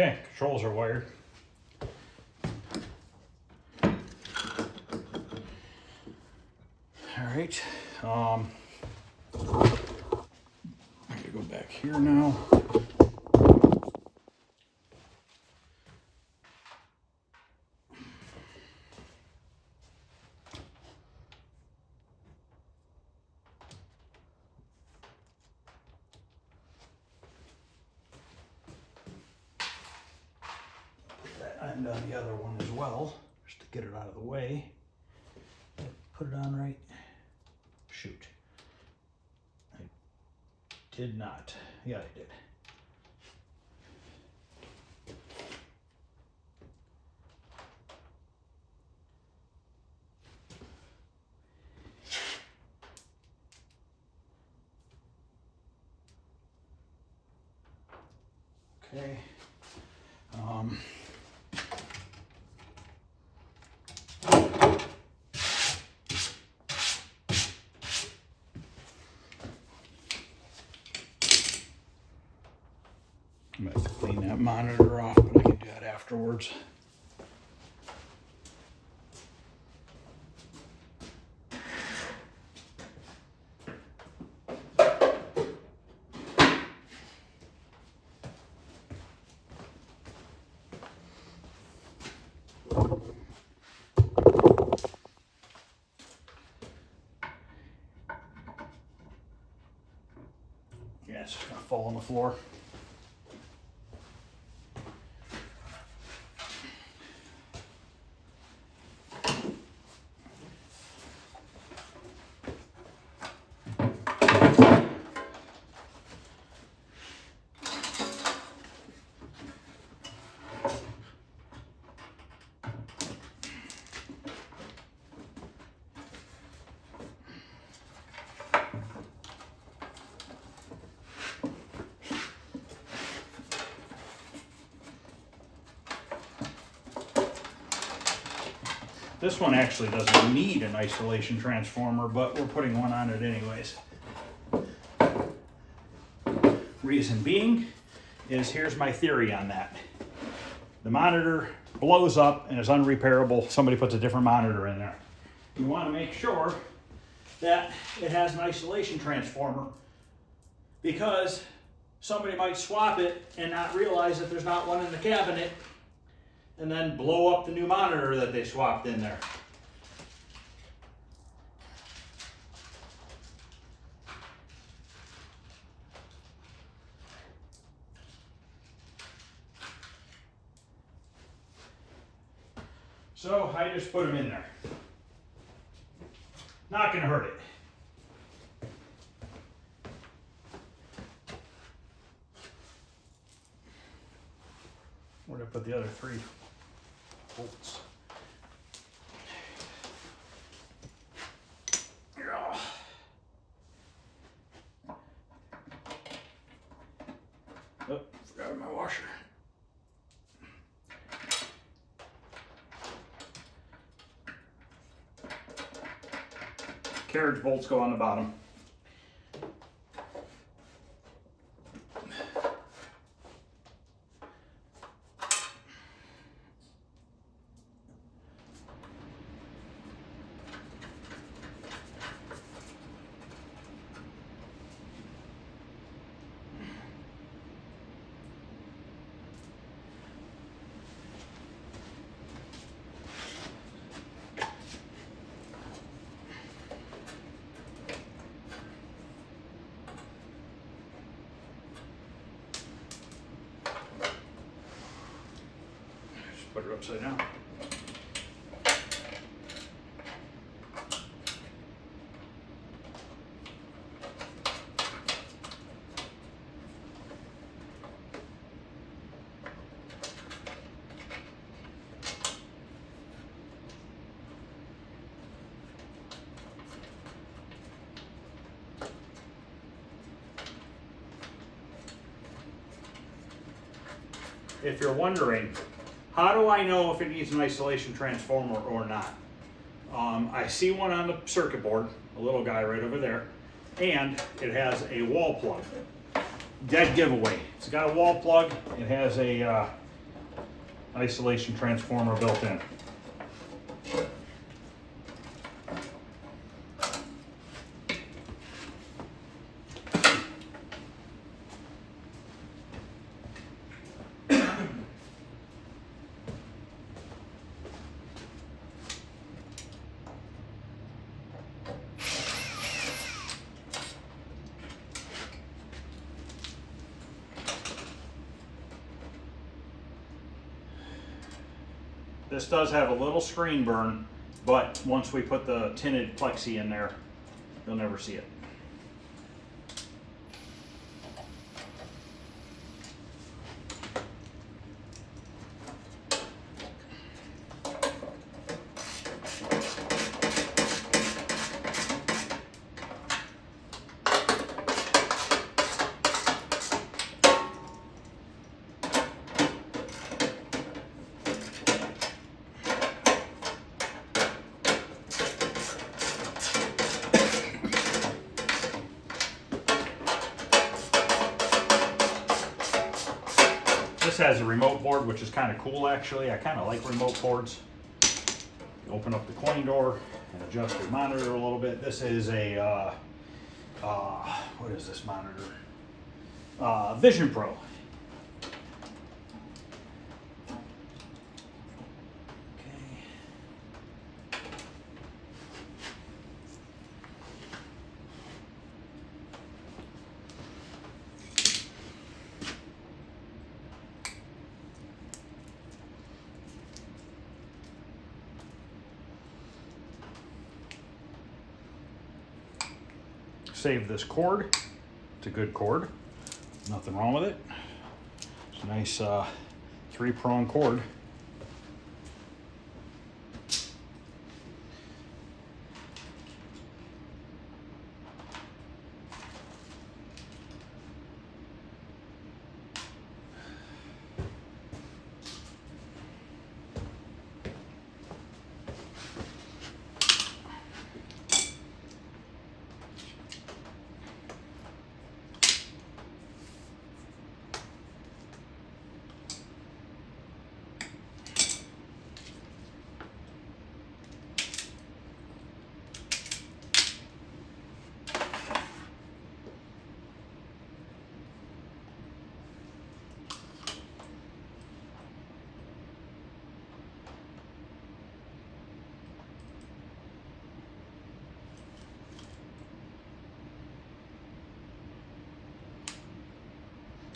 Okay, controls are wired. All right. I gotta go back here now. And on the other one as well, just to get it out of the way. Put it on right. Shoot. I did not. Yeah, I did. Okay. I'm gonna have to clean that monitor off, but I can do that afterwards. Yeah, it's just gonna fall on the floor. This one actually doesn't need an isolation transformer, but we're putting one on it anyways. Reason being is, here's my theory on that. The monitor blows up and is unrepairable. Somebody puts a different monitor in there. You want to make sure that it has an isolation transformer, because somebody might swap it and not realize that there's not one in the cabinet, and then blow up the new monitor that they swapped in there. So I just put them in there. Not gonna hurt it. Where'd I put the other 3 bolts? Yeah. Oh, forgot my washer. Carriage bolts go on the bottom. Put it upside down. If you're wondering, how do I know if it needs an isolation transformer or not? I see one on the circuit board, a little guy right over there, and it has a wall plug. Dead giveaway. It's got a wall plug. It has a isolation transformer built in. This does have a little screen burn, but once we put the tinted plexi in there, you'll never see it. This has a remote board, which is kind of cool actually. I kind of like remote boards. You open up the coin door and adjust your monitor a little bit. This is a, what is this monitor? Vision Pro. Save this cord. It's a good cord. Nothing wrong with it. It's a nice 3-prong cord.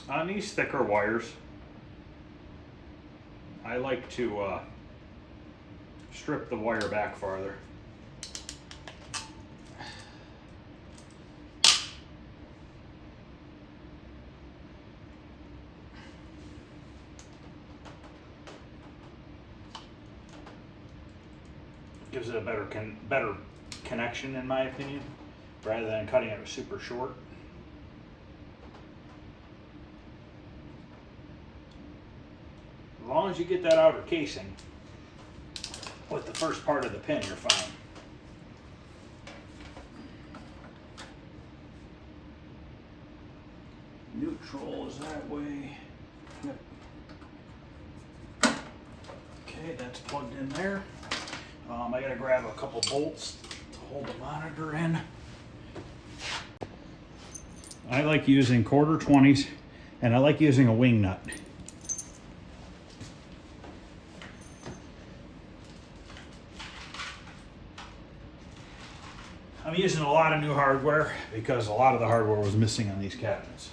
On these thicker wires, I like to strip the wire back farther. Gives it a better connection in my opinion, rather than cutting it super short. As long as you get that outer casing with the first part of the pin, you're fine. Neutral is that way. Yep. Okay, that's plugged in there. I gotta grab a couple bolts to hold the monitor in. I like using 1/4-20s, and I like using a wing nut. I'm using a lot of new hardware because a lot of the hardware was missing on these cabinets.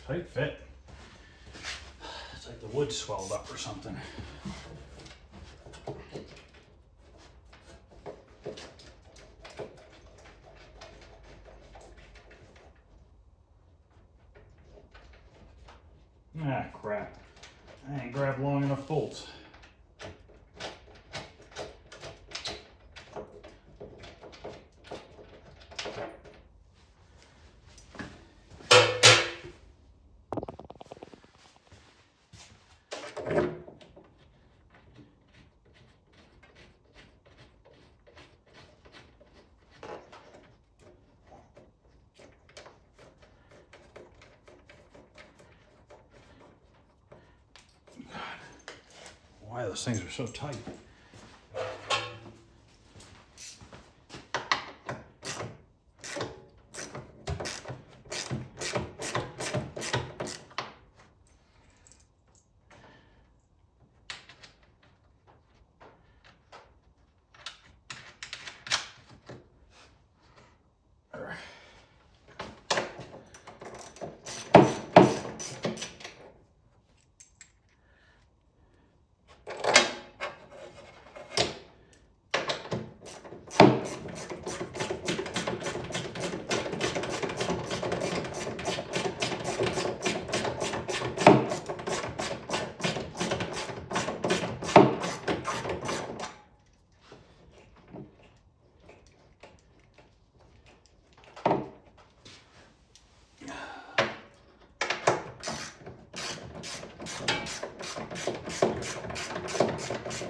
Tight fit. It's like the wood swelled up or something. Ah, crap. I ain't grabbed long enough bolts. Why those things are so tight. There.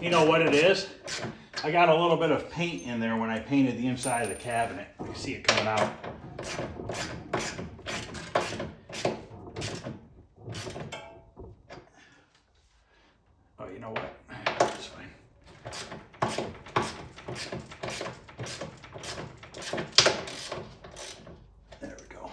You know what it is? I got a little bit of paint in there when I painted the inside of the cabinet. You see it coming out. Oh, you know what? It's fine. There we go.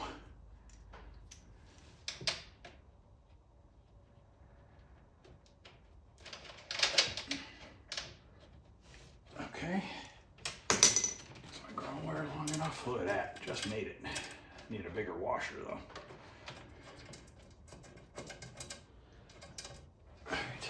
Okay. Is my ground wire long enough? Look at that. Just made it. Need a bigger washer though. All right.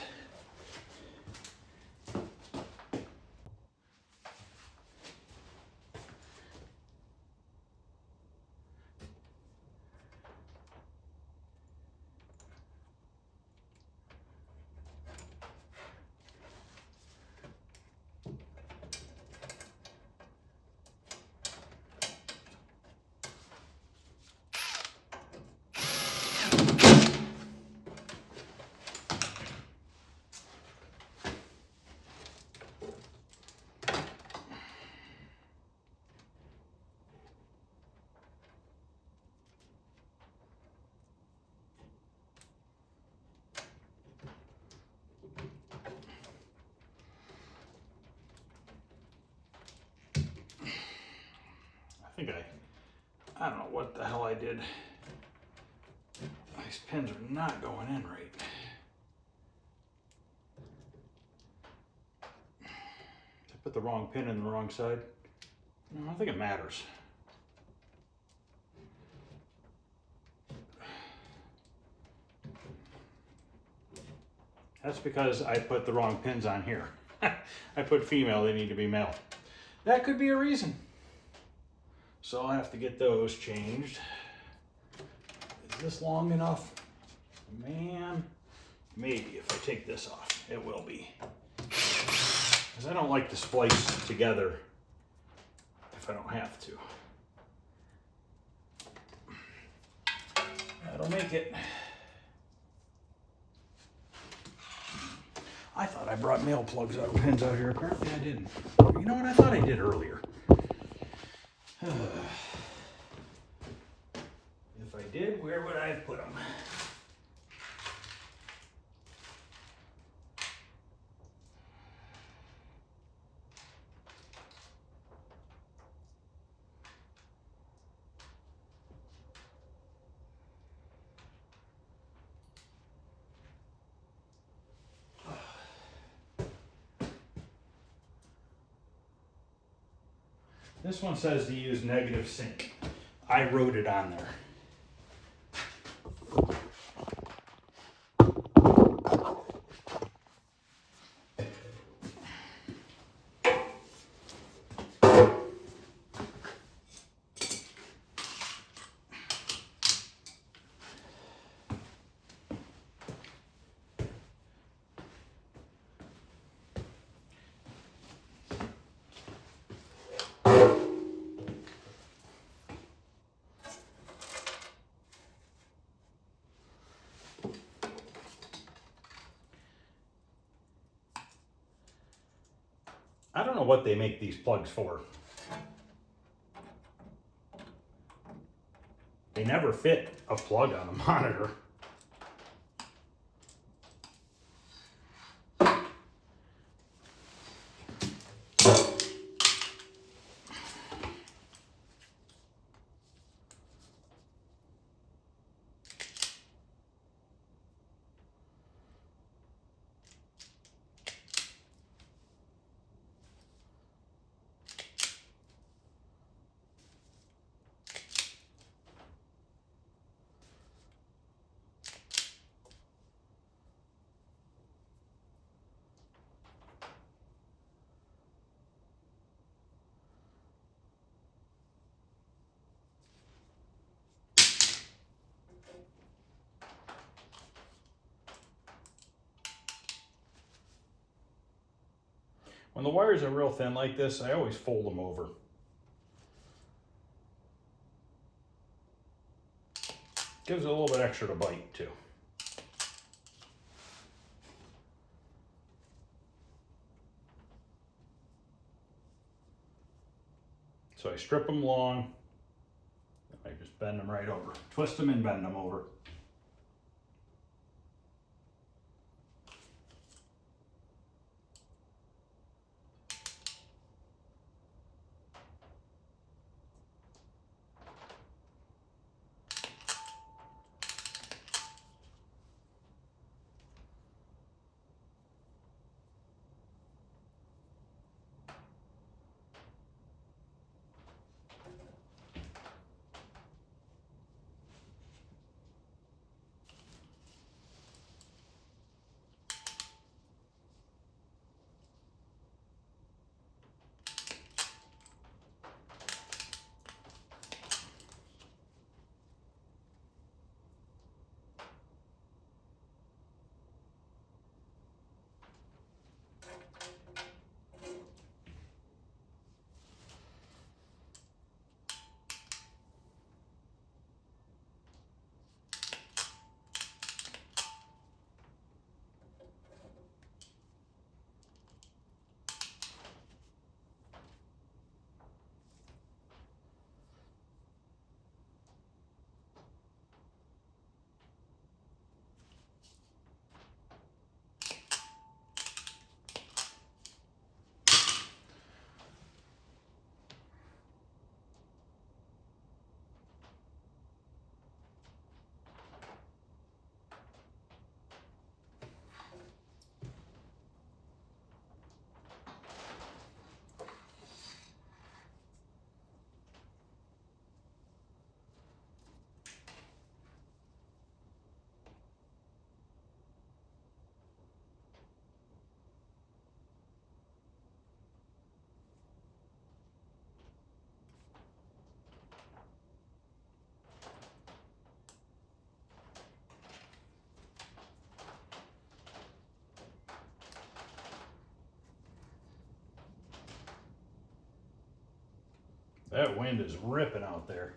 I don't know what the hell I did. These pins are not going in right. Did I put the wrong pin in the wrong side? No, I don't think it matters. That's because I put the wrong pins on here. I put female, they need to be male. That could be a reason. So I'll have to get those changed. Is this long enough? Man, maybe if I take this off, it will be. Because I don't like to splice together if I don't have to. That'll make it. I thought I brought male plugs out, pins out here. Apparently I didn't. You know what? I thought I did earlier. If I did, where would I have put them? This one says to use negative sync. I wrote it on there. I don't know what they make these plugs for. They never fit a plug on a monitor. When the wires are real thin like this, I always fold them over. Gives it a little bit extra to bite too. So I strip them long. I just bend them right over. Twist them and bend them over. That wind is ripping out there.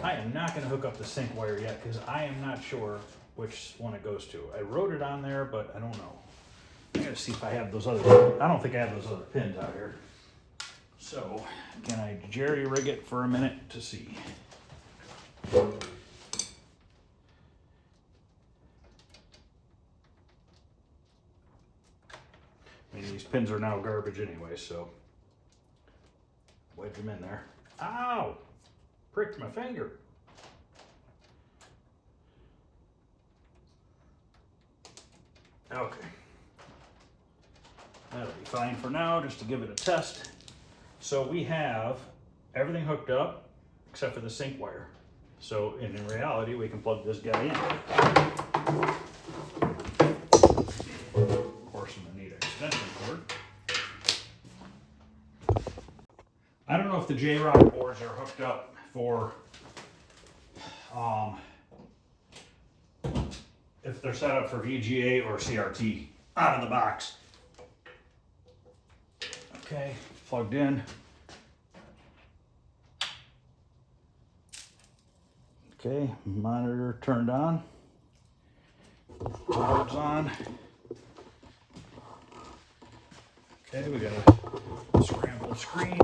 I am not going to hook up the sync wire yet because I am not sure which one it goes to. I wrote it on there, but I don't know. I gotta see if I have those other, I don't think I have those other pins out here. So, can I jerry rig it for a minute to see? I mean, these pins are now garbage anyway, so wedge them in there. Ow! Pricked my finger. Okay. That'll be fine for now, just to give it a test. So we have everything hooked up except for the sync wire. So in reality, we can plug this guy in. Of course, I'm gonna need an extension cord. I don't know if the J-Rock boards are hooked up for, if they're set up for VGA or CRT out of the box. Okay, plugged in. Okay, monitor turned on. Power's on. Okay, we got a scrambled screen.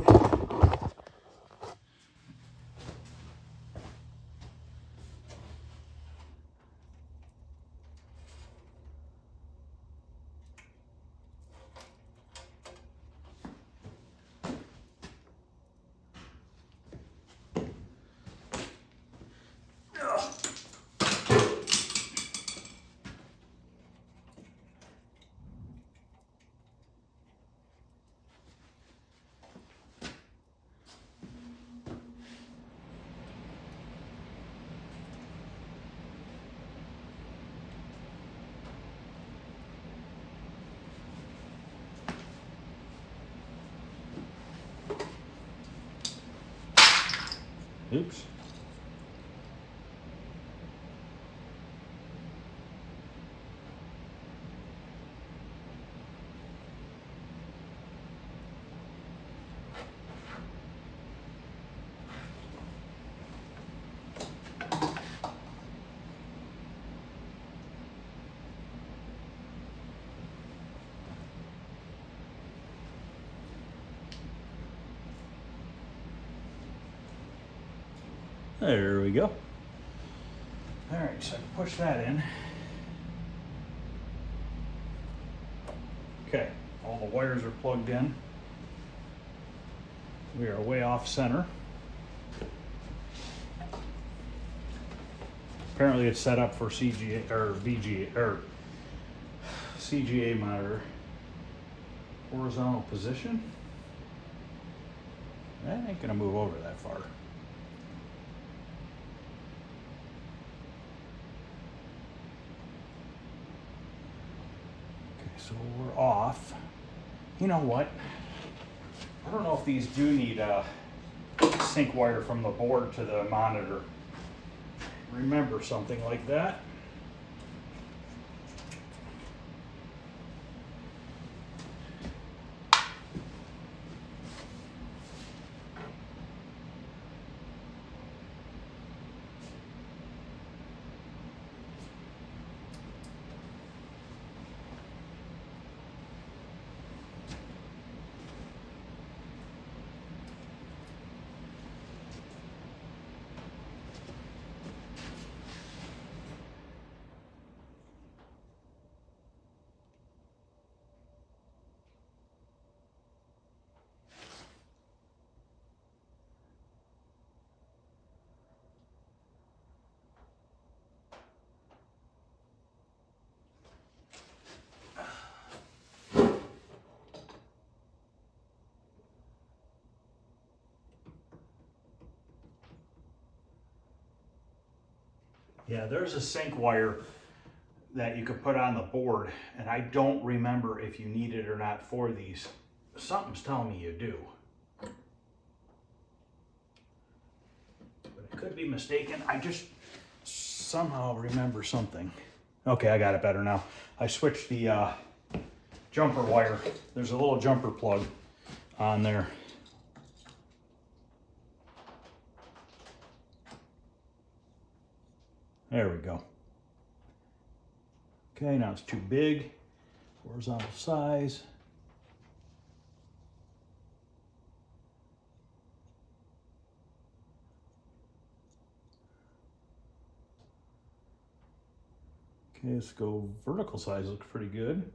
Oops. There we go. All right, so I can push that in. Okay, all the wires are plugged in. We are way off center. Apparently it's set up for CGA or VGA or CGA monitor. Horizontal position. That ain't gonna move over that far. So we're off. You know what? I don't know if these do need a sync wire from the board to the monitor. Remember something like that. Yeah, there's a sync wire that you could put on the board, and I don't remember if you need it or not for these. Something's telling me you do. But I could be mistaken. I just somehow remember something. Okay, I got it better now. I switched the jumper wire. There's a little jumper plug on there. There we go. Okay, now it's too big. Horizontal size. Okay, let's go vertical size. Looks pretty good.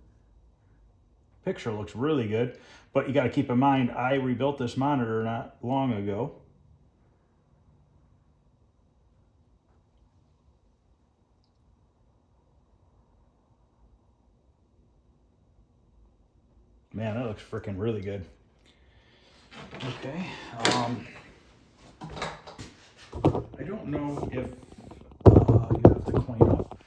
Picture looks really good, but you got to keep in mind, I rebuilt this monitor not long ago. Man, that looks freaking really good. Okay. I don't know if you have to clean up.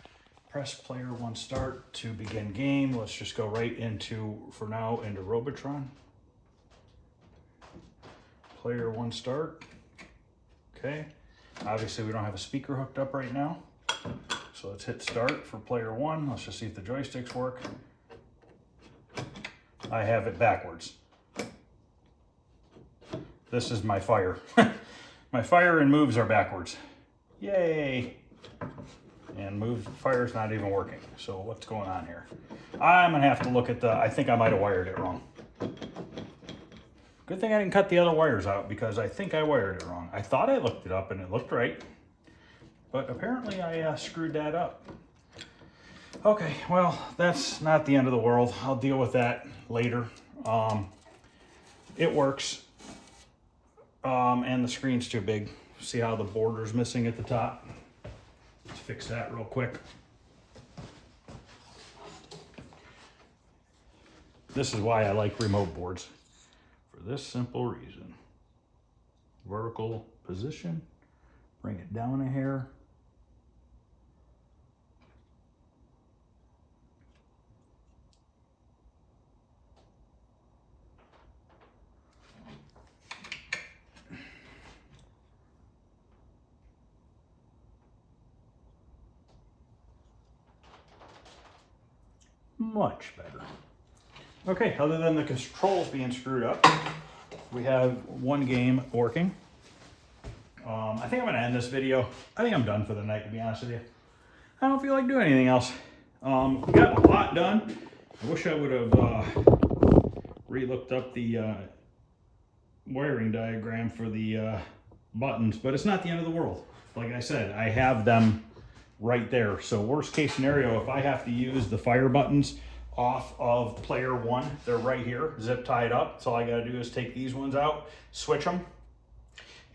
Press player one start to begin game. Let's just go right into, for now, into Robotron. Player one start. Okay. Obviously we don't have a speaker hooked up right now. So let's hit start for player one. Let's just see if the joysticks work. I have it backwards. This is my fire. My fire and moves are backwards. Yay! And fire's not even working. So what's going on here? I'm gonna have to look at I think I might have wired it wrong. Good thing I didn't cut the other wires out because I think I wired it wrong. I thought I looked it up and it looked right, but apparently I screwed that up. Okay, well, that's not the end of the world. I'll deal with that later. It works. And the screen's too big. See how the border's missing at the top? Let's fix that real quick. This is why I like remote boards. For this simple reason. Vertical position. Bring it down a hair. Much better. Okay, other than the controls being screwed up, we have one game working. I think I'm gonna end this video. I think I'm done for the night, to be honest with you. I don't feel like doing anything else. We got a lot done. I wish I would have re-looked up the wiring diagram for the buttons, but it's not the end of the world. Like I said, I have them right there. So worst case scenario, if I have to use the fire buttons off of player one, they're right here, zip tied up. So all I gotta do is take these ones out, switch them,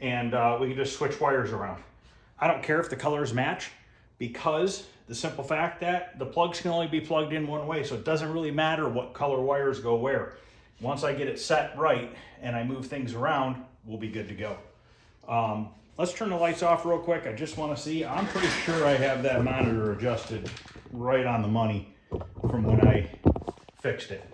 and we can just switch wires around. I don't care if the colors match, because the simple fact that the plugs can only be plugged in one way, so it doesn't really matter what color wires go where. Once I get it set right and I move things around, we'll be good to go. Let's turn the lights off real quick. I just want to see. I'm pretty sure I have that monitor adjusted right on the money from when I fixed it.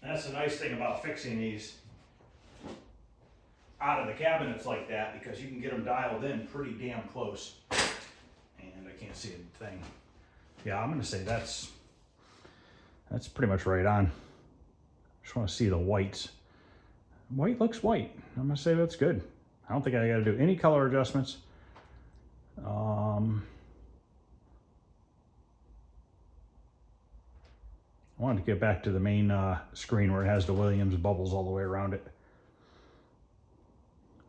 That's the nice thing about fixing these out of the cabinets like that, because you can get them dialed in pretty damn close. And I can't see a thing. Yeah, I'm going to say that's pretty much right on. Just want to see the whites. White looks white. I'm going to say that's good. I don't think I got to do any color adjustments. I wanted to get back to the main screen where it has the Williams bubbles all the way around it.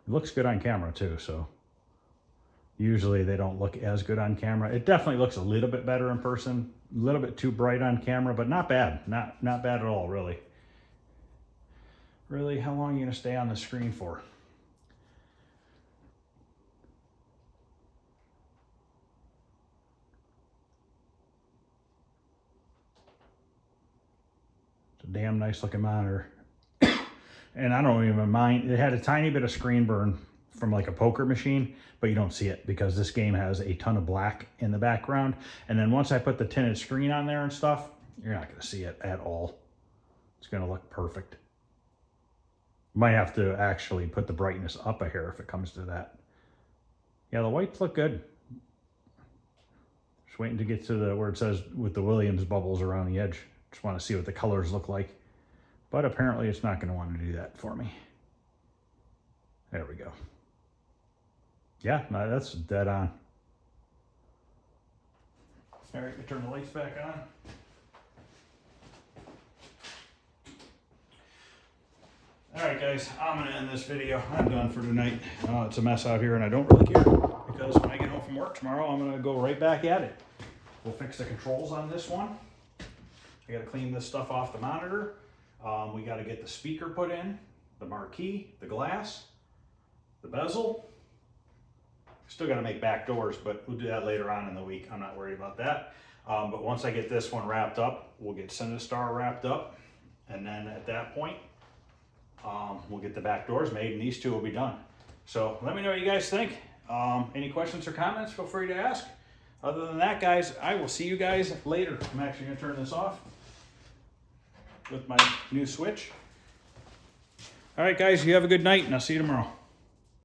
It looks good on camera too, so usually they don't look as good on camera. It definitely looks a little bit better in person, a little bit too bright on camera, but not bad. Not bad at all, really. Really, how long are you gonna stay on the screen for? It's a damn nice looking monitor. And I don't even mind. It had a tiny bit of screen burn from like a poker machine, but you don't see it because this game has a ton of black in the background. And then once I put the tinted screen on there and stuff, you're not going to see it at all. It's going to look perfect. Might have to actually put the brightness up a hair if it comes to that. Yeah, the whites look good. Just waiting to get to where it says with the Williams bubbles around the edge. Just want to see what the colors look like. But apparently it's not going to want to do that for me. There we go. Yeah, no, that's dead on. All right, we turn the lights back on. All right, guys, I'm going to end this video. I'm done for tonight. It's a mess out here, and I don't really care, because when I get home from work tomorrow, I'm going to go right back at it. We'll fix the controls on this one. I got to clean this stuff off the monitor. We got to get the speaker put in, the marquee, the glass, the bezel. Still got to make back doors, but we'll do that later on in the week. I'm not worried about that. But once I get this one wrapped up, we'll get Sinistar wrapped up. And then at that point, we'll get the back doors made, and these two will be done. So let me know what you guys think. Any questions or comments, feel free to ask. Other than that, guys, I will see you guys later. I'm actually going to turn this off with my new switch. All right, guys, you have a good night, and I'll see you tomorrow.